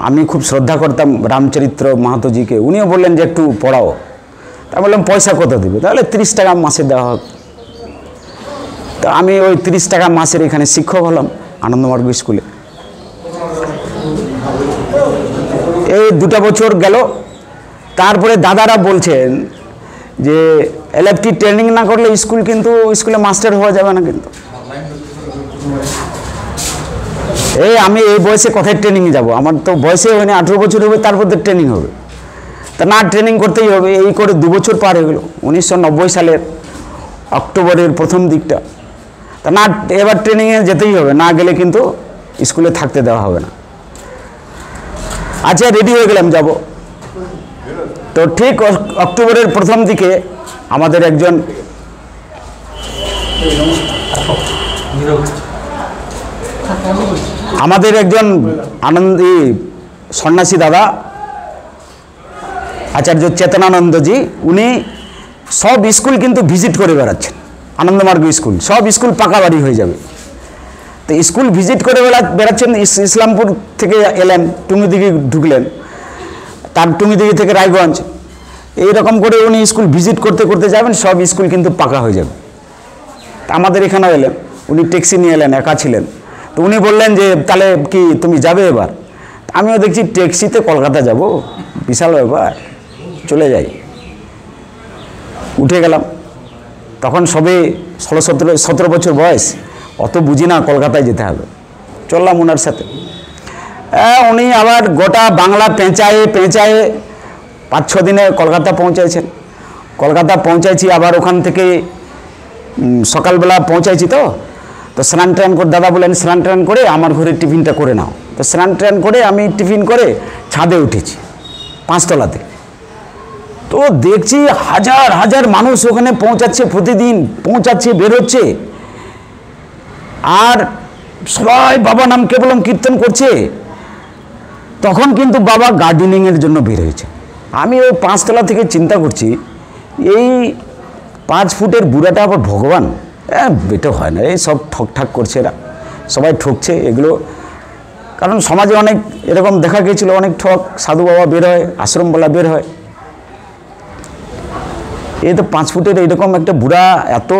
আমি খুব শ্রদ্ধা করতাম রামচরিত্র মাহাতোজিকে, উনিও বললেন যে একটু পড়াও। তা বললাম পয়সা কত দেবে? তাহলে 30 টাকা মাসে দেওয়া হোক। তো আমি ওই 30 টাকা মাসের এখানে শিক্ষক হলাম আনন্দমার্গ স্কুলে। এই 2টা বছর গেল, তারপরে দাদারা বলছেন যে এলএফটি ট্রেনিং না করলে স্কুলে মাস্টার হওয়া যাবে না। কিন্তু আমি এই বয়সে কোথায় ট্রেনিংয়ে যাব? আমার তো বয়সে হয়নি, 18 বছর হবে, তারপর তো ট্রেনিং হবে। তা না, ট্রেনিং করতেই হবে। এই করে 2 বছর পার হয়ে গেল, 1990 সালের অক্টোবরের প্রথম দিকটা। তা না, এবার ট্রেনিংয়ে যেতেই হবে, না গেলে কিন্তু স্কুলে থাকতে দেওয়া হবে না। আচ্ছা, রেডি হয়ে গেলাম যাব। তো ঠিক অক্টোবরের প্রথম দিকে আমাদের একজন আনন্দী সন্ন্যাসী দাদা আচার্য চেতনানন্দজি, উনি সব স্কুল কিন্তু ভিজিট করে বেড়াচ্ছেন, আনন্দমার্গ স্কুল, সব স্কুল পাকা বাড়ি হয়ে যাবে। তো স্কুল ভিজিট করে বেড়াচ্ছেন। ইসলামপুর থেকে এলেন, টুঙ্গিদিঘি ঢুকলেন, তার টুঙ্গিদিঘি থেকে রায়গঞ্জ, এইরকম করে উনি স্কুল ভিজিট করতে করতে যাবেন, সব স্কুল কিন্তু পাকা হয়ে যাবে। আমাদের এখানেও এলেন, উনি ট্যাক্সি নিয়ে এলেন, একা ছিলেন। তো উনি বললেন যে তাহলে কি তুমি যাবে এবার? আমিও দেখছি ট্যাক্সিতে কলকাতা যাব, বিশাল ব্যাপার, চলে যাই। উঠে গেলাম, তখন সবে 16-17 বছর বয়স, অত বুঝি না কলকাতায় যেতে হবে। চললাম ওনার সাথে। উনি আবার গোটা বাংলা পেঁচায়ে 5-6 দিনে কলকাতা পৌঁছাইছেন। কলকাতা পৌঁছাইছি, আবার ওখান থেকে সকালবেলা পৌঁছাইছি। তো স্নান ট্রান করে দাদা বলেন স্নান ট্রান করে আমার ঘরে টিফিনটা করে নাও। তো স্নান ট্রান করে আমি টিফিন করে ছাদে উঠেছি 5 তলাতে। তো দেখছি হাজার হাজার মানুষ ওখানে পৌঁছাচ্ছে, প্রতিদিন পৌঁছাচ্ছে, বেরোচ্ছে, আর সবাই বাবা নাম কেবলম কীর্তন করছে। তখন কিন্তু বাবা গার্ডেনিংয়ের জন্য বের হয়েছে। আমি ওই 5 তলা থেকে চিন্তা করছি, এই 5 ফুটের বুড়াটা আবার ভগবান? এটা হয় না, এই সব ঠকঠাক করছে, এরা সবাই ঠকছে এগুলো। কারণ সমাজে অনেক এরকম দেখা গিয়েছিল, অনেক ঠক সাধু বাবা বের হয়, আশ্রমওয়ালা বের হয়। এই তো 5 ফুটের এইরকম একটা বুড়া, এত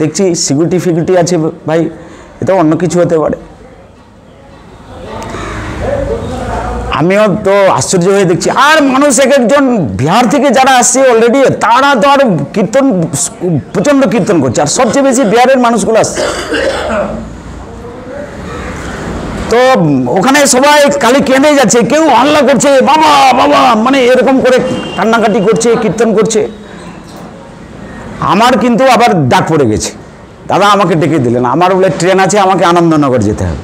দেখছি সিকিউরিটি আছে, ভাই এটা অন্য কিছু হতে পারে। আমিও তো আশ্চর্য হয়ে দেখছি। আর মানুষ এক একজন বিহার থেকে যারা আসছে অলরেডি, তারা তো আর কীর্তন, প্রচণ্ড কীর্তন করছে, আর সবচেয়ে বেশি বিহারের মানুষগুলো আসছে। তো ওখানে সবাই খালি কেঁদে যাচ্ছে, কেউ হাল্লা করছে বাবা বাবা, মানে এরকম করে কান্নাকাটি করছে, কীর্তন করছে। আমার কিন্তু আবার ডাক পড়ে গেছে, দাদা আমাকে ডেকে দিলেন, আমার বলে ট্রেন আছে, আমাকে আনন্দনগর যেতে হবে।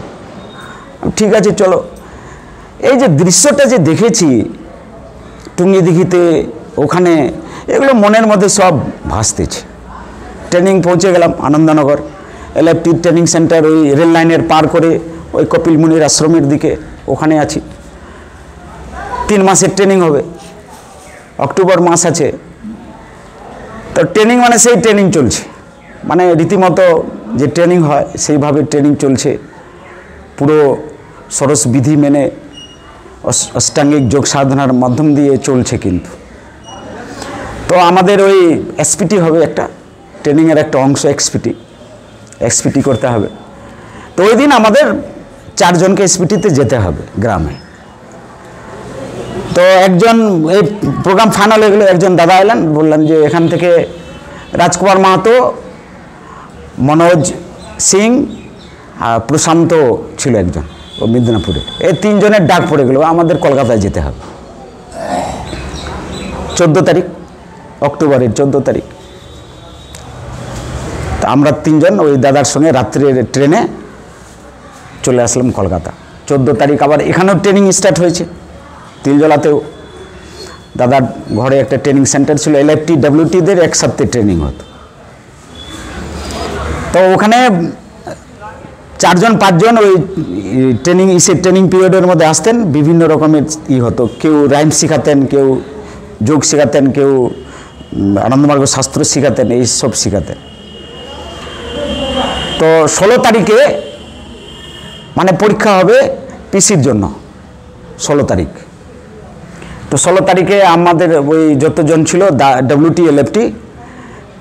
ঠিক আছে চলো। এই যে দৃশ্যটা যে দেখেছি টুঙ্গিদিঘিতে, ওখানে এগুলো মনের মধ্যে সব ভাসতেছে। ট্রেনিং পৌঁছে গেলাম আনন্দনগর, এলএফটি ট্রেনিং সেন্টার, ওই রেল লাইনের পার করে ওই কপিল মুনির আশ্রমের দিকে ওখানে আছি। 3 মাসের ট্রেনিং হবে, অক্টোবর মাস আছে। তো ট্রেনিং মানে সেই ট্রেনিং চলছে, মানে রীতিমতো যে ট্রেনিং হয় সেইভাবে ট্রেনিং চলছে, পুরো সরস বিধি মেনে অষ্টাঙ্গিক যোগ সাধনার মাধ্যম দিয়ে চলছে। কিন্তু তো আমাদের ওই এসপিটি হবে, একটা ট্রেনিংয়ের একটা অংশ এক্সপিটি করতে হবে। তো ওই দিন আমাদের 4 জনকে এসপিটিতে যেতে হবে গ্রামে। তো একজন এই প্রোগ্রাম ফাইনাল হয়ে গেলো, একজন দাদা এলেন, বললেন যে এখান থেকে রাজকুমার মাহাতো, মনোজ সিং আর প্রশান্ত ছিল একজন, ও মিদনাপুরে, এই 3 জনের ডাক পড়ে গেল আমাদের কলকাতায় যেতে হবে 14 তারিখ, অক্টোবরের 14 তারিখ। তা আমরা 3 জন ওই দাদার সঙ্গে রাত্রের ট্রেনে চলে আসলাম কলকাতা। 14 তারিখ আবার এখানেও ট্রেনিং স্টার্ট হয়েছে, তিলজলাতেও দাদার ঘরে একটা ট্রেনিং সেন্টার ছিল, LFT WTদের একসাথে ট্রেনিং হতো। তো ওখানে 4 জন 5 জন ওই ট্রেনিং পিরিয়ডের মধ্যে আসতেন, বিভিন্ন রকমের হতো, কেউ রাইম শেখাতেন, কেউ যোগ শেখাতেন, কেউ আনন্দমার্গ শাস্ত্র শেখাতেন, এইসব শেখাতেন। তো 16 তারিখে মানে পরীক্ষা হবে পিসির জন্য, 16 তারিখ। তো 16 তারিখে আমাদের ওই যতজন ছিল WT LFT,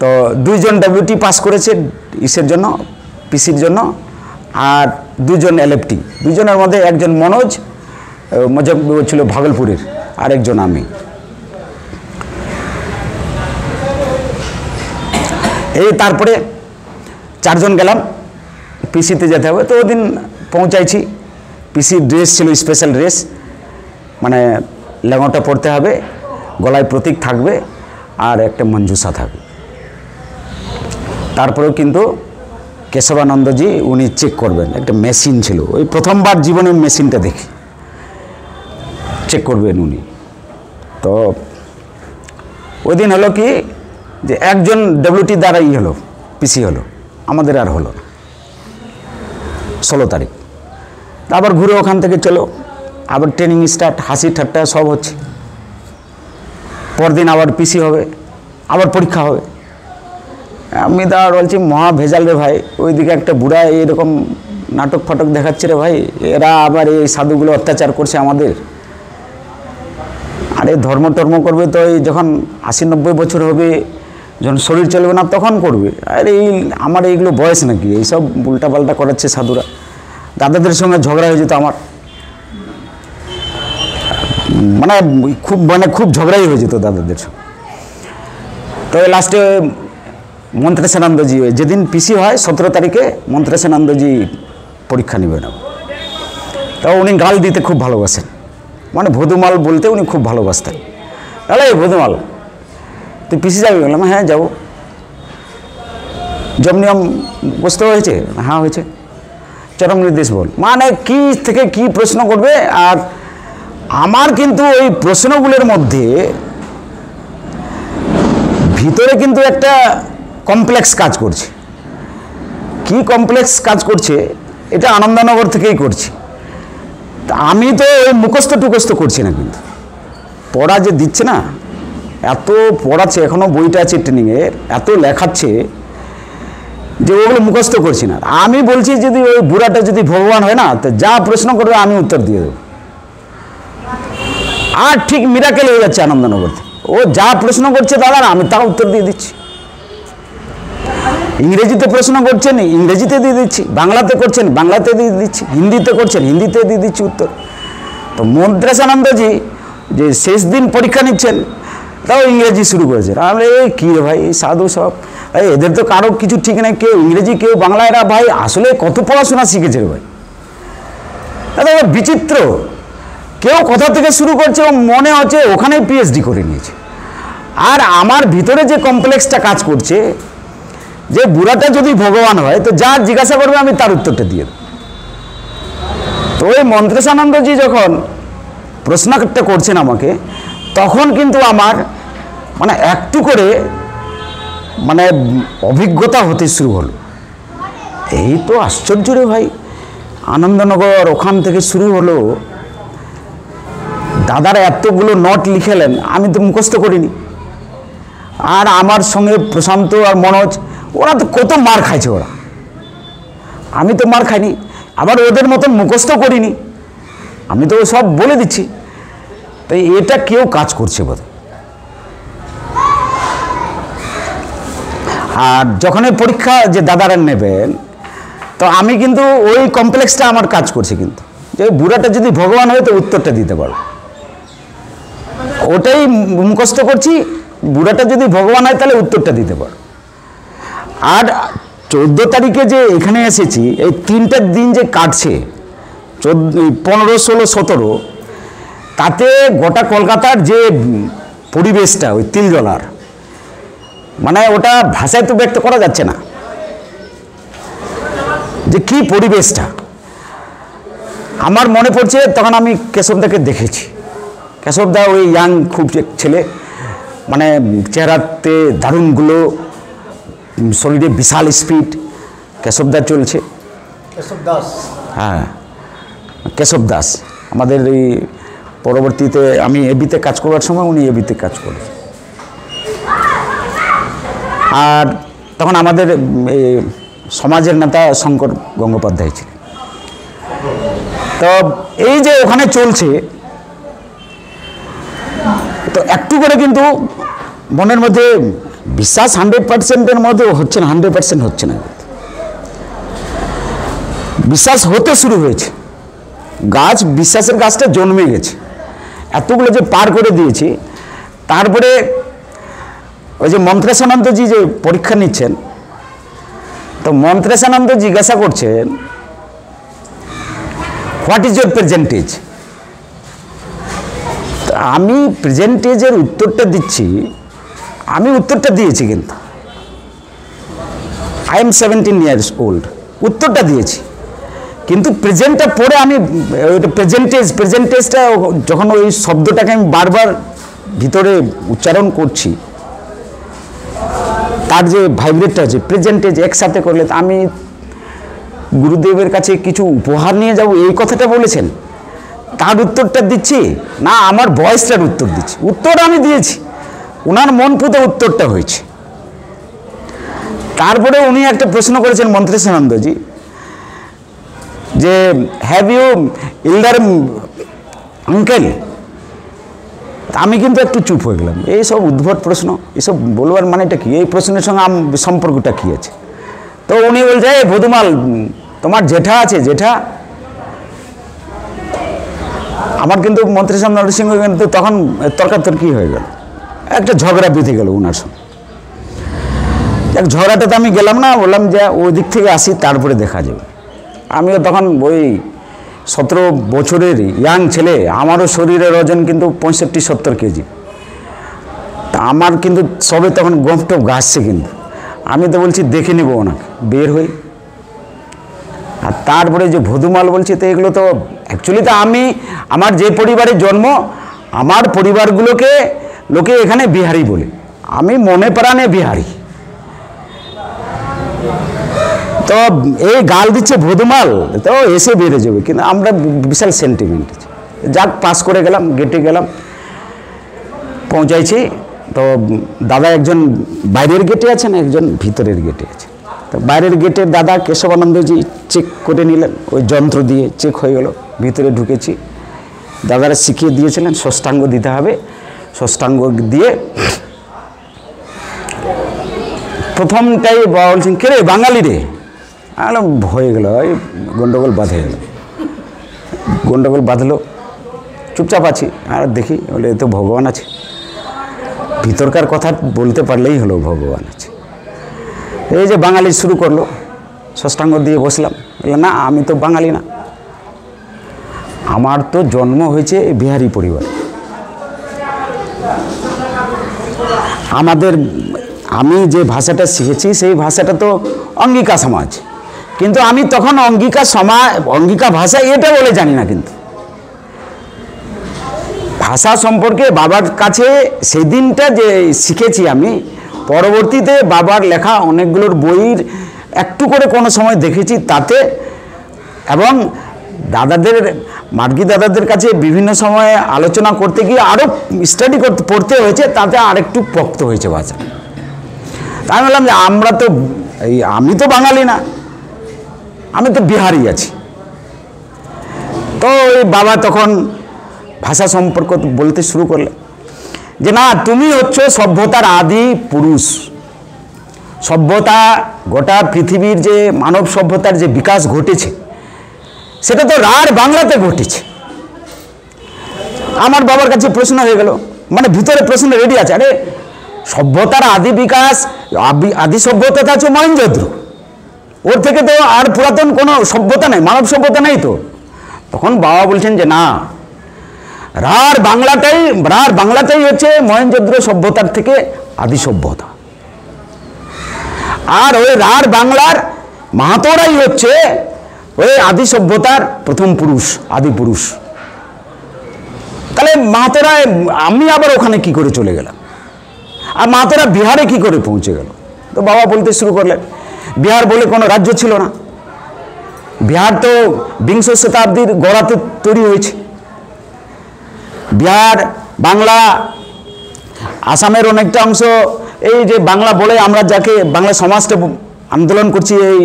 তো 2 জন WT পাস করেছে ইসের জন্য, পিসির জন্য, আর 2 জন LFT। 2 জনের মধ্যে একজন মনোজ ছিল ভাগলপুরের, আর একজন আমি। এই তারপরে 4 জন গেলাম, পিসিতে যেতে হবে। তো ওদিন পৌঁছাইছি, পিসির ড্রেস ছিল স্পেশাল ড্রেস, মানে লেঙ্গটা পরতে হবে, গলায় প্রতীক থাকবে, আর একটা মঞ্জুসা থাকবে। তারপরেও কিন্তু কেশবানন্দজি উনি চেক করবেন, একটা মেশিন ছিল, ওই প্রথমবার জীবনে মেশিনটা দেখি, চেক করবেন উনি। তো ওই দিন হলো কি যে একজন WT দ্বারা হলো, পিসি হলো, আমাদের আর হলো না। 16 তারিখ আবার ঘুরে ওখান থেকে চলো, আবার ট্রেনিং স্টার্ট, হাসি ঠাট্টা সব হচ্ছে। পরদিন আবার পিসি হবে, আবার পরীক্ষা হবে। আমি তো আর বলছি মহা ভেজাল রে ভাই, ওইদিকে একটা বুড়া এরকম নাটক ফাটক দেখাচ্ছে রে ভাই, এরা আবার এই সাধুগুলো অত্যাচার করছে আমাদের। আরে ধর্ম টর্ম করবে তো এই যখন 80-90 বছর হবে, যখন শরীর চলবে না তখন করবে। আরে এই আমার এইগুলো বয়স নাকি, এইসব উল্টাপাল্টা করাচ্ছে সাধুরা। দাদাদের সঙ্গে ঝগড়া হয়ে যেত আমার, খুব ঝগড়াই হয়ে যেত দাদাদের সঙ্গে। তো লাস্টে মন্ত্রেশানন্দজি, যেদিন পিসি হয় 17 তারিখে মন্ত্রেশানন্দজি পরীক্ষা নেবেন। তো উনি গাল দিতে খুব ভালোবাসেন, মানে ভদুমাল বলতে উনি খুব ভালোবাসতেন। তাহলে ভদুমাল তুই পিসি যাবি? বললাম হ্যাঁ যাবো। জব নিয়ম বুঝতে হয়েছে? হ্যাঁ হয়েছে। চরম নির্দেশ বল, মানে কি থেকে কি প্রশ্ন করবে। আর আমার কিন্তু ওই প্রশ্নগুলোর মধ্যে ভিতরে কিন্তু একটা কমপ্লেক্স কাজ করছে। কি কমপ্লেক্স কাজ করছে এটা আনন্দনগর থেকেই করছি। আমি তো ওই মুখস্থ টুকস্থ করছি না, কিন্তু পড়া যে দিচ্ছে না, এত পড়াচ্ছে, এখনও বইটা আছে ট্রেনিংয়ের, এত লেখাচ্ছে যে ওগুলো মুখস্থ করছি না। আমি বলছি যদি ওই বুড়াটা যদি ভগবান হয় না, তো যা প্রশ্ন করবে আমি উত্তর দিয়ে দেবো। আর ঠিক মিরাকেল হয়ে যাচ্ছে আনন্দনগর থেকে, ও যা প্রশ্ন করছে দাদা আমি তা উত্তর দিয়ে দিচ্ছি। ইংরেজিতে প্রশ্ন করছেন ইংরেজিতে দিয়ে দিচ্ছি, বাংলাতে করছেন বাংলাতে দিয়ে দিচ্ছি, হিন্দিতে করছেন হিন্দিতে দিয়ে দিচ্ছি উত্তর। তো মন্ত্রেশানন্দজি যে শেষ দিন পরীক্ষা নিচ্ছেন, তাও ইংরেজি শুরু করেছেন। আমি এই কী রে ভাই, এই সাধু সব, এদের তো কারো কিছু ঠিক নেই, কেউ ইংরেজি কেউ বাংলা, এরা ভাই আসলে কত পড়াশোনা শিখেছে রে ভাই। দাদা বিচিত্র, কেউ কোথা থেকে শুরু করছে, মনে হচ্ছে ওখানেই PhD করে নিয়েছে। আর আমার ভিতরে যে কমপ্লেক্সটা কাজ করছে, যে বুড়াটা যদি ভগবান হয়, তো যা জিজ্ঞাসা করবে আমি তার উত্তরটা দিয়ে দেব। তো ওই মন্ত্রেশানন্দজি যখন প্রশ্নটা করছেন আমাকে, তখন কিন্তু আমার মানে একটু করে মানে অভিজ্ঞতা হতে শুরু হলো। এই তো আশ্চর্য রে ভাই, আনন্দনগর ওখান থেকে শুরু হলো। দাদারা এতগুলো নোট লিখেলেন, আমি তো মুখস্থ করিনি। আর আমার সঙ্গে প্রশান্ত আর মনোজ, ওরা তো কত মার খাইছে ওরা, আমি তো মার খাইনি। আবার ওদের মতন মুখস্থ করিনি, আমি তো সব বলে দিচ্ছি। তাই এটা কেউ কাজ করছে বোধ। আর যখন পরীক্ষা যে দাদারা নেবেন, তো আমি কিন্তু ওই কমপ্লেক্সটা আমার কাজ করছে, কিন্তু যে বুড়াটা যদি ভগবান হয় তো উত্তরটা দিতে পারবো। ওটাই মুখস্থ করছি, বুড়াটা যদি ভগবান হয় তাহলে উত্তরটা দিতে পারো। আর 14 তারিখে যে এখানে এসেছি, এই 3টা দিন যে কাটছে 15, 16, 17, তাতে গোটা কলকাতার যে পরিবেশটা ওই তিলজলার, মানে ওটা ভাষায় তো ব্যক্ত করা যাচ্ছে না যে কি পরিবেশটা। আমার মনে পড়ছে তখন আমি কেশবদাকে দেখেছি। কেশবদা ওই ইয়াং খুব ছেলে, মানে চেহারাতে দারুণগুলো, শরীরে বিশাল স্পিড। কেশবদা চলছে, কেশব দাস। হ্যাঁ কেশব দাস আমাদের এই পরবর্তীতে আমি এবিতে কাজ করার সময় উনি এবিতে কাজ করেছেন। আর তখন আমাদের সমাজের নেতা শঙ্কর গঙ্গোপাধ্যায় ছিলেন। তো এই যে ওখানে চলছে, তো একটু করে কিন্তু মনের মধ্যে বিশ্বাস 100%-এর মধ্যে হচ্ছে না, 100% হচ্ছে না, বিশ্বাস হতে শুরু হয়েছে। গাছ, বিশ্বাসের গাছটা জন্মে গেছে। এতগুলো যে পার করে দিয়েছি, তারপরে ওই যে মন্ত্রেশানন্দজি যে পরীক্ষা নিচ্ছেন, তো মন্ত্রেশানন্দ জিজ্ঞাসা করছেন হোয়াট ইজ ইউর প্রেজেন্টেজ। আমি প্রেজেন্টেজের উত্তরটা দিচ্ছি, আমি উত্তরটা দিয়েছি, কিন্তু আই এম 17 years old, উত্তরটা দিয়েছি, কিন্তু প্রেজেন্টটা পড়ে আমি ওইটা প্রেজেন্টেজটা যখন ওই শব্দটাকে আমি বারবার ভিতরে উচ্চারণ করছি, তার যে ভাইব্রেটটা আছে প্রেজেন্টেজ একসাথে করলে, আমি গুরুদেবের কাছে কিছু উপহার নিয়ে যাব এই কথাটা বলেছেন, তার উত্তরটা দিচ্ছি না আমার ভয়েসটার উত্তর দিচ্ছি। উত্তর আমি দিয়েছি, ওনার মন পুঁতে উত্তরটা হয়েছে। তারপরে উনি একটা প্রশ্ন করেছেন মন্ত্রেশানন্দজি যে হ্যাভ ইউ ইল্ডার আঙ্কেল। আমি কিন্তু একটু চুপ হয়ে গেলাম, এই সব উদ্ভট প্রশ্ন, এসব বলবার মানেটা কি, এই প্রশ্নের সঙ্গে সম্পর্কটা কী আছে। তো উনি বলছে এই ভদুমাল, তোমার জেঠা আছে, জেঠা। আমার কিন্তু মন্ত্রেশানন্দ নরসিংহ কিন্তু তখন তর্কাতর্কি হয়ে গেল, একটা ঝগড়া বেঁধে গেল ওনার সঙ্গে। এক ঝগড়াটাতে আমি গেলাম না, বললাম যে ওই দিক থেকে আসি, তারপরে দেখা যাবে। আমিও তখন ওই 17 বছরের ইয়াং ছেলে, আমারও শরীরের ওজন কিন্তু 65-70 কেজি। তা আমার কিন্তু সবে তখন গোঁফটোপ ঘাসছে, কিন্তু আমি তো বলছি দেখে নেবো ওনাকে, বের হই। আর তারপরে যে ভদুমাল বলছি, তো এগুলো তো অ্যাকচুয়ালি তো আমি, আমার যে পরিবারে জন্ম, আমার পরিবারগুলোকে লোকে এখানে বিহারি বলে, আমি মনে প্রাণে বিহারি। তো এই গাল দিচ্ছে ভদুমাল, তো এসে বেড়ে যাবে, কিন্তু আমরা বিশাল সেন্টিমেন্ট আছে। যাক পাস করে গেলাম, গেটে গেলাম, পৌঁছাইছি। তো দাদা একজন বাইরের গেটে আছেন, একজন ভিতরের গেটে আছে। তো বাইরের গেটের দাদা কেশবানন্দজি চেক করে নিলেন, ওই যন্ত্র দিয়ে চেক হয়ে গেল। ভিতরে ঢুকেছি, দাদারা শিখিয়ে দিয়েছিলেন ষষ্ঠাঙ্গ দিতে হবে। ষষ্ঠাঙ্গ দিয়ে প্রথমটাই বলছেন কে রে, বাঙালি রে। হয়ে গেল, ওই গন্ডগোল বাঁধে গেল, গন্ডগোল বাঁধলো। চুপচাপ আছি, আর দেখি বলে তো ভগবান আছে, ভিতরকার কথা বলতে পারলেই হলো ভগবান আছে। এই যে বাঙালি শুরু করলো, ষষ্ঠাঙ্গ দিয়ে বসলাম। বললাম না, আমি তো বাঙালি না, আমার তো জন্ম হয়েছে বিহারি পরিবার। আমাদের, আমি যে ভাষাটা শিখেছি সেই ভাষাটা তো অঙ্গিকা সমাজ, কিন্তু আমি তখন অঙ্গিকা ভাষা এটা বলে জানি না। কিন্তু ভাষা সম্পর্কে বাবার কাছে সেই দিনটা যে শিখেছি আমি, পরবর্তীতে বাবার লেখা অনেকগুলোর বইয়ের একটু করে কোনো সময় দেখেছি তাতে, এবং দাদাদের, মার্গি দাদাদের কাছে বিভিন্ন সময়ে আলোচনা করতে গিয়ে আরও স্টাডি করতে পড়তে হয়েছে, তাতে আরেকটু পোক্ত হয়েছে ভাষা। তাই বললাম যে আমরা তো আমি তো বাঙালি না, আমি তো বিহারি আছি। তো ওই বাবা তখন ভাষা সম্পর্ক বলতে শুরু করলে যে না, তুমি হচ্ছে সভ্যতার আদি পুরুষ। সভ্যতা, গোটা পৃথিবীর যে মানব সভ্যতার যে বিকাশ ঘটেছে, সেটা তো রাঢ় বাংলাতে ঘটেছে। আমার বাবার কাছে প্রশ্ন হয়ে গেল, মানে ভিতরে প্রশ্ন রেডি আছে, আরে সভ্যতার আদি বিকাশ, আদি সভ্যতা হচ্ছে মহেঞ্জোদড়ো, ওর থেকে তো আর পুরাতন কোনো সভ্যতা নেই, মানব সভ্যতা নেই তো। তখন বাবা বলছেন যে না, রাঢ় বাংলাটাই হচ্ছে মহেঞ্জোদড়ো সভ্যতার থেকে আদি সভ্যতা, আর ওই রাঢ় বাংলার মাহাতোরাই হচ্ছে ওই আদি সভ্যতার প্রথম পুরুষ, আদি পুরুষ। তাহলে মাহাতোরা, আমি আবার ওখানে কি করে চলে গেলাম, আর মাহাতোরা বিহারে কি করে পৌঁছে গেল? তো বাবা বলতে শুরু করলেন, বিহার বলে কোনো রাজ্য ছিল না, বিহার তো বিংশ শতাব্দীর গোড়াতে তৈরি হয়েছে। বিহার, বাংলা, আসামের অনেকটা অংশ, এই যে বাংলা বলে আমরা যাকে বাংলা সমাজটা আন্দোলন করছি, এই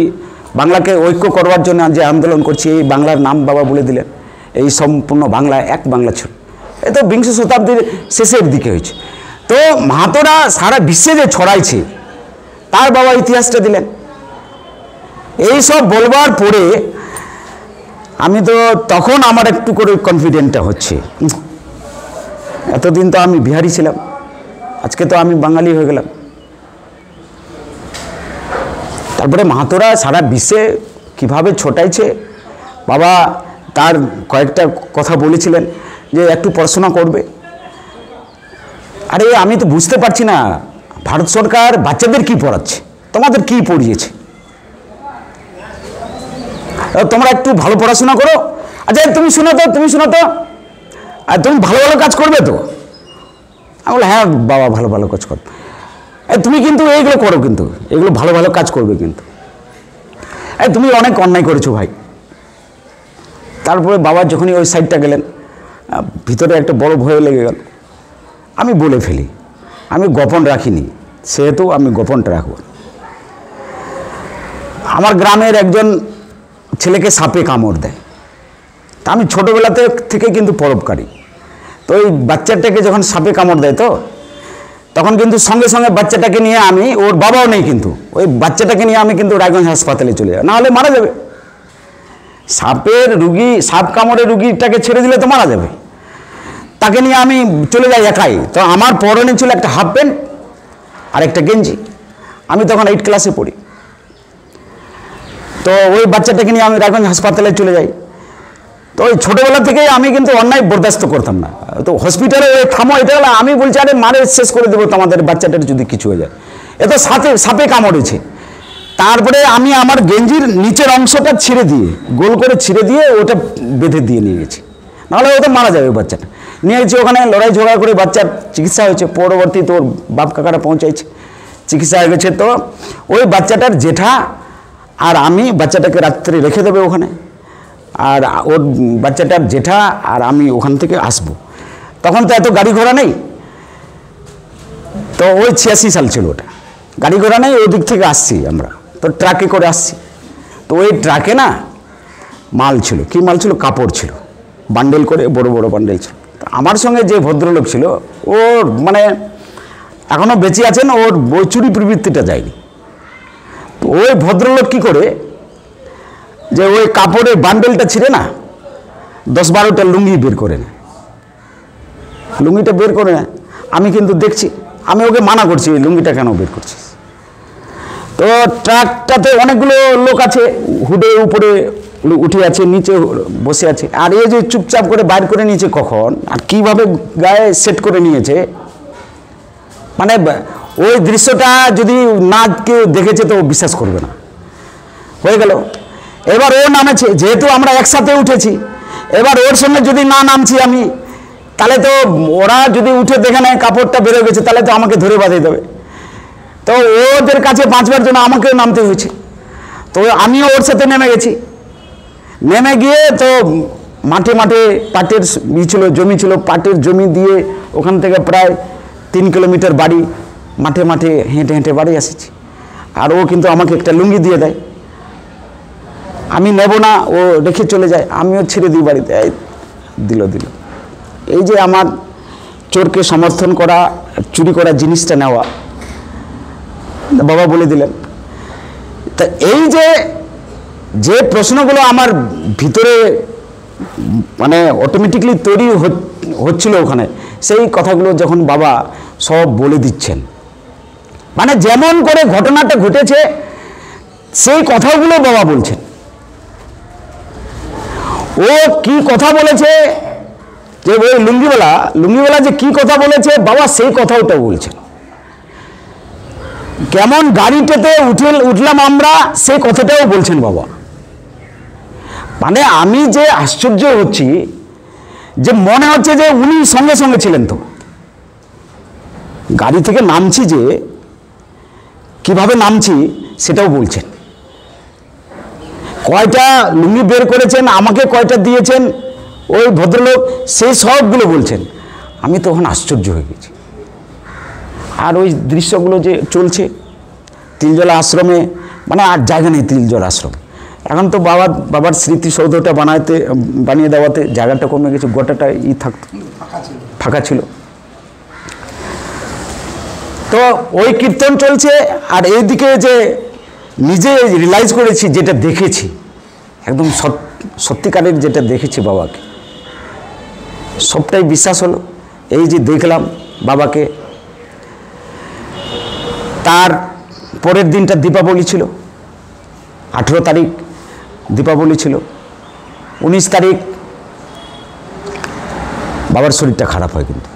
বাংলাকে ঐক্য করবার জন্য যে আন্দোলন করছি, এই বাংলার নাম বাবা বলে দিলেন। এই সম্পূর্ণ বাংলা এক বাংলা ছিল, এ তো বিংশ শতাব্দীর শেষের দিকে হয়েছে। তো মাহাতোরা সারা বিশ্বে যে ছড়াইছে তার বাবা ইতিহাসটা দিলেন। এই সব বলবার পরে আমি তো তখন আমার একটু করে কনফিডেন্টটা হচ্ছে, এতদিন তো আমি বিহারি ছিলাম, আজকে তো আমি বাঙালি হয়ে গেলাম। তারপরে মাহাতোরা সারা বিশ্বে কিভাবে ছোটাইছে, বাবা তার কয়েকটা কথা বলেছিলেন যে একটু পড়াশোনা করবে। আরে আমি তো বুঝতে পারছি না, ভারত সরকার বাচ্চাদের কি পড়াচ্ছে, তোমাদের কি পড়িয়েছে? তোমরা একটু ভালো পড়াশোনা করো, আচ্ছা তুমি শোনো তো, আর তুমি ভালো ভালো কাজ করবে তো? আমি বলি হ্যাঁ বাবা ভালো ভালো কাজ করবে, তুমি কিন্তু এইগুলো করো, কিন্তু এগুলো ভালো ভালো কাজ করবে, কিন্তু তুমি অনেক অন্যায় করেছো ভাই। তারপরে বাবা যখনই ওই সাইডটা গেলেন, ভিতরে একটা বড় ভয় লেগে গেল। আমি বলে ফেলি, আমি গোপন রাখিনি, সেহেতু আমি গোপনটা রাখব। আমার গ্রামের একজন ছেলেকে সাপে কামড় দেয়, তা আমি ছোটোবেলাতে থেকে কিন্তু পরোপকারী। তো ওই বাচ্চাটাকে যখন সাপে কামড় দেয়, তো তখন কিন্তু সঙ্গে সঙ্গে বাচ্চাটাকে নিয়ে আমি, ওর বাবাও নেই কিন্তু, ওই বাচ্চাটাকে নিয়ে আমি কিন্তু রায়গঞ্জ হাসপাতালে চলে যাই, নাহলে মারা যাবে। সাপের রুগী, সাপ কামড়ের রুগীটাকে ছেড়ে দিলে তো মারা যাবে, তাকে নিয়ে আমি চলে যাই একাই। তো আমার পরনে ছিল একটা হাফ প্যান্ট আর একটা গেঞ্জি, আমি তখন 8 ক্লাসে পড়ি। তো ওই বাচ্চাটাকে নিয়ে আমি রায়গঞ্জ হাসপাতালে চলে যাই। তো ওই ছোটোবেলা থেকেই আমি কিন্তু অন্যায় বরদাস্ত করতাম না। তো হসপিটালে ওই থামো, এটা হলো আমি বলছি আরে মারে শেষ করে দেবো তোমাদের বাচ্চাটার যদি কিছু হয়ে যায়, এ তো সাপে কামড়েছে। তারপরে আমি আমার গেঞ্জির নিচের অংশটা ছিঁড়ে দিয়ে, গোল করে ছিঁড়ে দিয়ে ওটা বেঁধে দিয়ে নিয়ে গেছি, নাহলে ও তো মারা যাবে বাচ্চাটা। নিয়ে গেছি ওখানে, লড়াই ঝগড়া করে বাচ্চার চিকিৎসা হয়েছে, পরবর্তী তোর বাপ কাকারা পৌঁছাইছে, চিকিৎসা হয়ে গেছে। তো ওই বাচ্চাটার জেঠা আর আমি বাচ্চাটাকে রাত্রে রেখে দেবে ওখানে, আর ওর বাচ্চাটার জেঠা আর আমি ওখান থেকে আসবো। তখন তো এত গাড়ি ঘোড়া নেই, তো ওই 86 সাল ছিল ওটা, গাড়ি ঘোড়া নেই, ওই দিক থেকে আসছি আমরা, তো ট্রাকে করে আসছি। তো ওই ট্রাকে না মাল ছিল, কি মাল ছিল, কাপড় ছিল, বান্ডেল করে বড় বড় বান্ডেল ছিল। আমার সঙ্গে যে ভদ্রলোক ছিল, ওর মানে এখনও বেঁচে আছেন, ওর চুরি প্রবৃত্তিটা যায়নি। তো ওই ভদ্রলোক কী করে, যে ওই কাপড়ের বান্ডেলটা ছিঁড়ে না 10-12টা লুঙ্গি বের করে নেয়, লুঙ্গিটা বের করে নেয়। আমি কিন্তু দেখছি, আমি ওকে মানা করছি, এই লুঙ্গিটা কেন বের করছিস? তো ট্রাকটাতে অনেকগুলো লোক আছে, হুডের উপরে উঠে আছে, নিচে বসে আছে, আর এই যে চুপচাপ করে বাইর করে নিয়েছে কখন, আর কীভাবে গায়ে সেট করে নিয়েছে, মানে ওই দৃশ্যটা যদি না কেউ দেখেছে তো বিশ্বাস করবে না। হয়ে গেল, এবার ও নামেছে, যেহেতু আমরা একসাথে উঠেছি, এবার ওর সঙ্গে যদি না নামছি আমি, তাহলে তো ওরা যদি উঠে দেখে নেয় কাপড়টা বেরো গেছে, তাহলে তো আমাকে ধরে বাঁধিয়ে দেবে। তো ওদের কাছে বাঁচবার জন্য আমাকেও নামতে হয়েছে। তো আমিও ওর সাথে নেমে গেছি, নেমে গিয়ে তো মাঠে মাঠে পাটের ছিল, জমি ছিল, পাটের জমি দিয়ে ওখান থেকে প্রায় 3 কিলোমিটার বাড়ি, মাঠে মাঠে হেঁটে হেঁটে বাড়ি এসেছি। আর ও কিন্তু আমাকে একটা লুঙ্গি দিয়ে দেয়, আমি নেব না, ও রেখে চলে যায়, আমিও ছেড়ে দিই বাড়িতে, দিল। এই যে আমার চোরকে সমর্থন করা, চুরি করা জিনিসটা নেওয়া, বাবা বলে দিলেন। তা এই যে প্রশ্নগুলো আমার ভিতরে মানে অটোমেটিকলি তৈরি হচ্ছিল ওখানে, সেই কথাগুলো যখন বাবা সব বলে দিচ্ছেন, মানে যেমন করে ঘটনাটা ঘটেছে সেই কথাগুলো বাবা বলছেন। ও কি কথা বলেছে, যে ওই লুঙ্গিওয়ালা যে কি কথা বলেছে বাবা সেই কথাটা বলছেন। কেমন গাড়িটাতে উঠলাম আমরা সেই কথাটাও বলছেন বাবা। মানে আমি যে আশ্চর্য হচ্ছি, যে মনে হচ্ছে যে উনি সঙ্গে সঙ্গে ছিলেন। তো গাড়ি থেকে নামছি, যে কিভাবে নামছি সেটাও বলছেন। কয়টা লুঙ্গি বের করেছেন, আমাকে কয়টা দিয়েছেন ওই ভদ্রলোক, সেই সবগুলো বলছেন। আমি তখন আশ্চর্য হয়ে গেছি। আর ওই দৃশ্যগুলো যে চলছে তিলজলা আশ্রমে, মানে আর জায়গা নেই তিলজলা আশ্রম। এখন তো বাবার স্মৃতিসৌধটা বানিয়ে দেওয়াতে জায়গাটা কমে গেছে, গোটাটা থাকতো, ফাঁকা ছিল। তো ওই কীর্তন চলছে, আর এইদিকে যে নিজে রিয়েলাইজ করেছি, যেটা দেখেছি একদম সত্যিকারের যেটা দেখেছি বাবাকে, সবটাই বিশ্বাস হলো। এই যে দেখলাম বাবাকে, তার পরের দিনটা দীপাবলি ছিল, 18 তারিখ দীপাবলি ছিল। 19 তারিখ বাবার শরীরটা খারাপ হয়। কিন্তু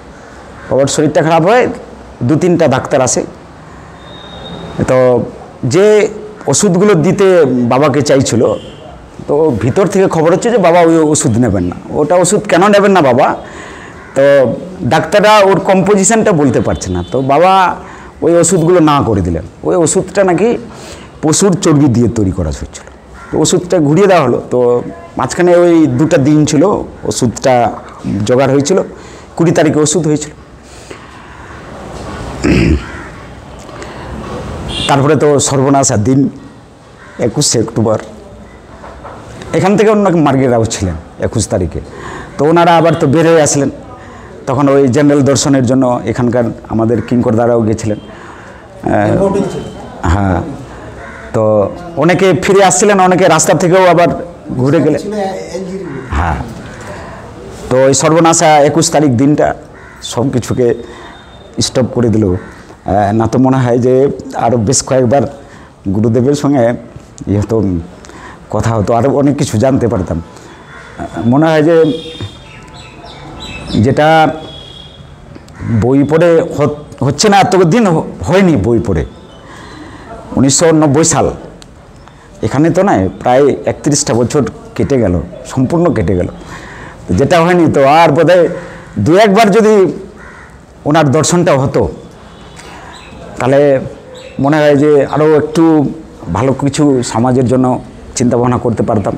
বাবার শরীরটা খারাপ হয়, 2-3টা ডাক্তার আসে। তো যে ওষুধগুলো দিতে বাবাকে চাইছিল, তো ভিতর থেকে খবর হচ্ছে যে বাবা ওই ওষুধ নেবেন না। ওটা ওষুধ কেন নেবেন না বাবা, তো ডাক্তাররা ওর কম্পোজিশনটা বলতে পারছে না। তো বাবা ওই ওষুধগুলো না করে দিলেন। ওই ওষুধটা নাকি পশুর চর্বি দিয়ে তৈরি করা হচ্ছিল। তো ওষুধটা ঘুরিয়ে দেওয়া হলো। তো মাঝখানে ওই 2টা দিন ছিল, ওষুধটা জোগাড় হয়েছিল। 20 তারিখে ওষুধ হয়েছিল। তারপরে তো সর্বনাশা দিন 21শে অক্টোবর। এখান থেকে ওনাকে মার্গেরাও ছিলেন 21 তারিখে। তো ওনারা আবার তো বের হয়ে আসলেন, তখন ওই জেনারেল দর্শনের জন্য এখানকার আমাদের কিঙ্করদারাও গেছিলেন। হ্যাঁ, তো অনেকে ফিরে আসছিলেন, অনেকে রাস্তা থেকেও আবার ঘুরে গেলেন। হ্যাঁ, তো ওই সর্বনাশা 21 তারিখ দিনটা সব কিছুকে স্টপ করে দিল। না তো মনে হয় যে আরও বেশ কয়েকবার গুরুদেবের সঙ্গে হতো, কথা হতো, আরও অনেক কিছু জানতে পারতাম। মনে হয় যে যেটা বই পড়ে হচ্ছে না, এত দিন হয়নি বই পড়ে। 1990 সাল, এখানে তো নয়, প্রায় 31টা বছর কেটে গেল, সম্পূর্ণ কেটে গেল। যেটা হয়নি, তো আর বোধহয় 2-1বার যদি ওনার দর্শনটা হতো, তাহলে মনে হয় যে আরও একটু ভালো কিছু সমাজের জন্য চিন্তা ভাবনা করতে পারতাম।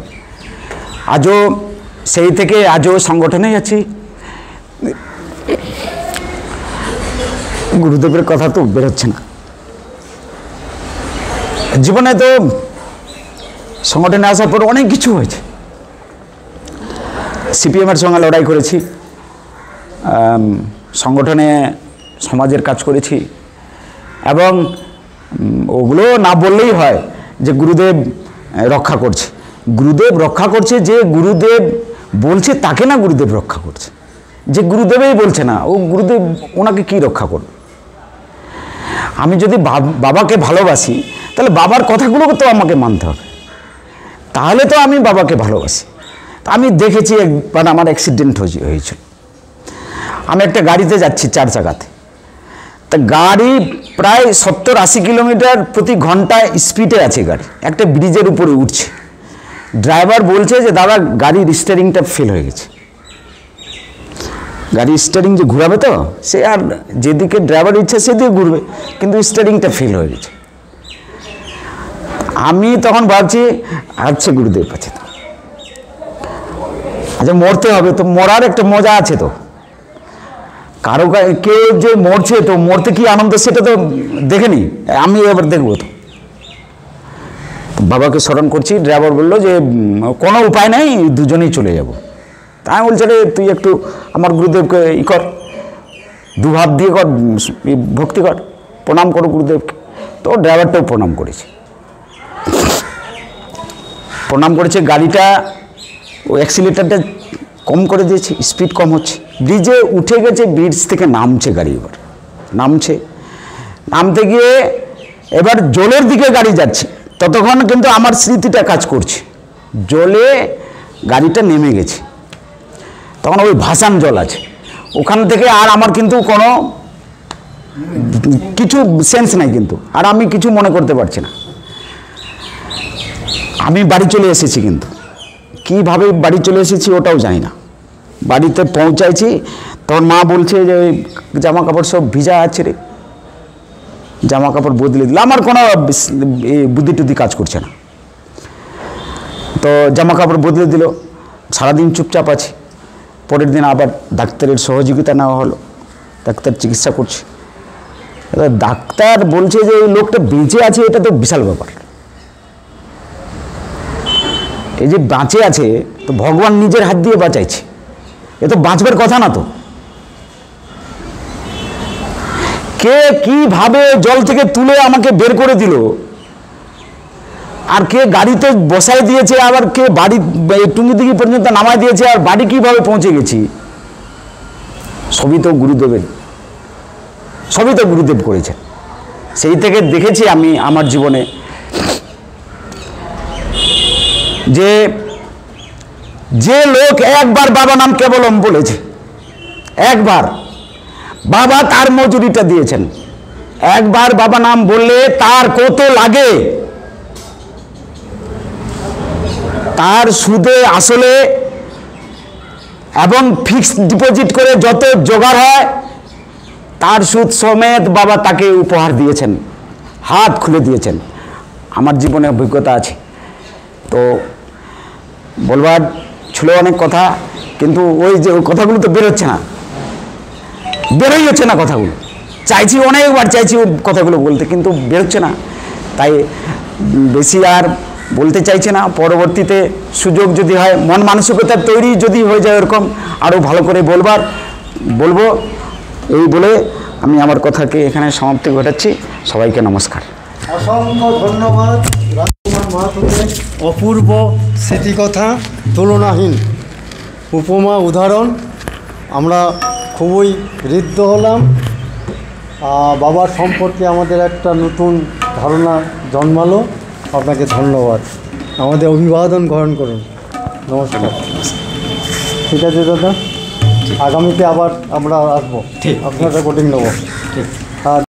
আজও সেই থেকে আজও সংগঠনেই আছি। গুরুদেবের কথা তো বেরোচ্ছে না। জীবনে তো সংগঠনে আসার পর অনেক কিছু হয়েছে। সিপিএমের সঙ্গে লড়াই করেছি, সংগঠনে সমাজের কাজ করেছি, এবং ওগুলো না বললেই হয় যে গুরুদেব রক্ষা করছে। গুরুদেব রক্ষা করছে, যে গুরুদেব বলছে তাকে না গুরুদেব রক্ষা করছে। যে গুরুদেবই বলছে না, ও গুরুদেব ওনাকে কি রক্ষা করবে? আমি যদি বাবাকে ভালোবাসি, তাহলে বাবার কথাগুলো তো আমাকে মানতে হবে, তাহলে তো আমি বাবাকে ভালোবাসি। আমি দেখেছি একবার আমার অ্যাক্সিডেন্ট হয়েছিল। আমি একটা গাড়িতে যাচ্ছি 4 চাকাতে, তা গাড়ি প্রায় 70-80 কিলোমিটার প্রতি ঘন্টায় স্পিডে আছে গাড়ি, একটা ব্রিজের উপরে উঠছে। ড্রাইভার বলছে যে দাদা গাড়ির স্টিয়ারিংটা ফেল হয়ে গেছে। গাড়ির স্টিয়ারিং যে ঘুরাবে, তো সে আর যেদিকে ড্রাইভার ইচ্ছা সেদিকে ঘুরবে, কিন্তু স্টিয়ারিংটা ফেল হয়ে গেছে। আমি তখন ভাবছি, আচ্ছা গুরুদেব আছে তো, আচ্ছা মরতে হবে তো, মরার একটা মজা আছে তো। কারো কেউ যে মরছে, তো মরতে কি আনন্দ সেটা তো দেখেনি, আমি এবার দেখবো। তো বাবাকে স্মরণ করছি। ড্রাইভার বললো যে কোনো উপায় নেই, দুজনেই চলে যাব। তাই বলছে রে তুই একটু আমার গুরুদেবকে কর, দুহাত দিয়ে কর, ভক্তি কর, প্রণাম করো গুরুদেবকে। তো ড্রাইভারটাও প্রণাম করেছে, গাড়িটা ও অ্যাক্সিলেটারটা কম করে দিয়েছে, স্পিড কম হচ্ছে। ব্রিজে উঠে গেছে, ব্রিজ থেকে নামছে গাড়ি, এবার নামতে গিয়ে এবার জলের দিকে গাড়ি যাচ্ছে, ততক্ষণ কিন্তু আমার স্মৃতিটা কাজ করছে, জলে গাড়িটা নেমে গেছে, তখন ওই ভাসান জল আছে, ওখান থেকে আর আমার কিন্তু কোনো কিছু সেন্স নাই, কিন্তু আর আমি কিছু মনে করতে পারছি না। আমি বাড়ি চলে এসেছি, কিন্তু কীভাবে বাড়ি চলে এসেছি ওটাও জানি না। বাড়িতে পৌঁছাইছি, তখন মা বলছে যে ওই জামা কাপড় সব ভিজা আছে রে, জামা কাপড় বদলে দিল। আমার কোনো বুদ্ধি টুদ্ধি কাজ করছে না, তো জামা কাপড় বদলে দিল। সারাদিন চুপচাপ আছি। পরের দিন আবার ডাক্তারের সহযোগিতা নেওয়া হলো, ডাক্তার চিকিৎসা করছে। এবার ডাক্তার বলছে যে এই লোকটা বেঁচে আছে, এটা তো বিশাল ব্যাপার। এই যে বাঁচে আছে তো ভগবান নিজের হাত দিয়ে বাঁচাইছে, এ তো বাঁচবার কথা না। তো কে কিভাবে জল থেকে তুলে আমাকে বের করে দিল, আর কে গাড়িতে বসাই দিয়েছে, আবার কে বাড়ি টুঙ্গিদিঘি পর্যন্ত নামাই দিয়েছে, আর বাড়ি কিভাবে পৌঁছে গেছি, সবই তো গুরুদেব করেছেন। সেই থেকে দেখেছি আমি আমার জীবনে যে লোক একবার বাবা নাম কেবলম বলেছে, একবার বাবা তার মজুরিটা দিয়েছেন। একবার বাবা নাম বললে তার কত লাগে, তার সুদে আসলে এবং ফিক্সড ডিপোজিট করে যত জোগাড় হয় তার সুদ সমেত বাবা তাকে উপহার দিয়েছেন, হাত খুলে দিয়েছেন। আমার জীবনে অভিজ্ঞতা আছে। তো বলবার ছিল অনেক কথা, কিন্তু ওই যে কথাগুলো তো বেরোচ্ছে না, বেরোই হচ্ছে না কথাগুলো। চাইছি, অনেকবার চাইছি ওই কথাগুলো বলতে, কিন্তু বেরোচ্ছে না। তাই বেশি আর বলতে চাইছে না। পরবর্তীতে সুযোগ যদি হয়, মন মানসিকতা তৈরি যদি হয়ে যায় এরকম, আরও ভালো করে বলবো। এই বলে আমি আমার কথাকে এখানে সমাপ্তি ঘটাচ্ছি। সবাইকে নমস্কার। অসংখ্য ধন্যবাদ রাজকুমার মাহাতোকে। অপূর্ব স্মৃতিকথা, তুলনাহীন উপমা উদাহরণ, আমরা খুবই ঋদ্ধ হলাম। বাবার সম্পর্কে আমাদের একটা নতুন ধারণা জন্মালো। আপনাকে ধন্যবাদ। আমাদের অভিবাদন গ্রহণ করুন। নমস্কার। ঠিক আছে দাদা, আগামীতে আবার আমরা আসবো, আপনার রেকর্ডিং নেবো। ঠিক।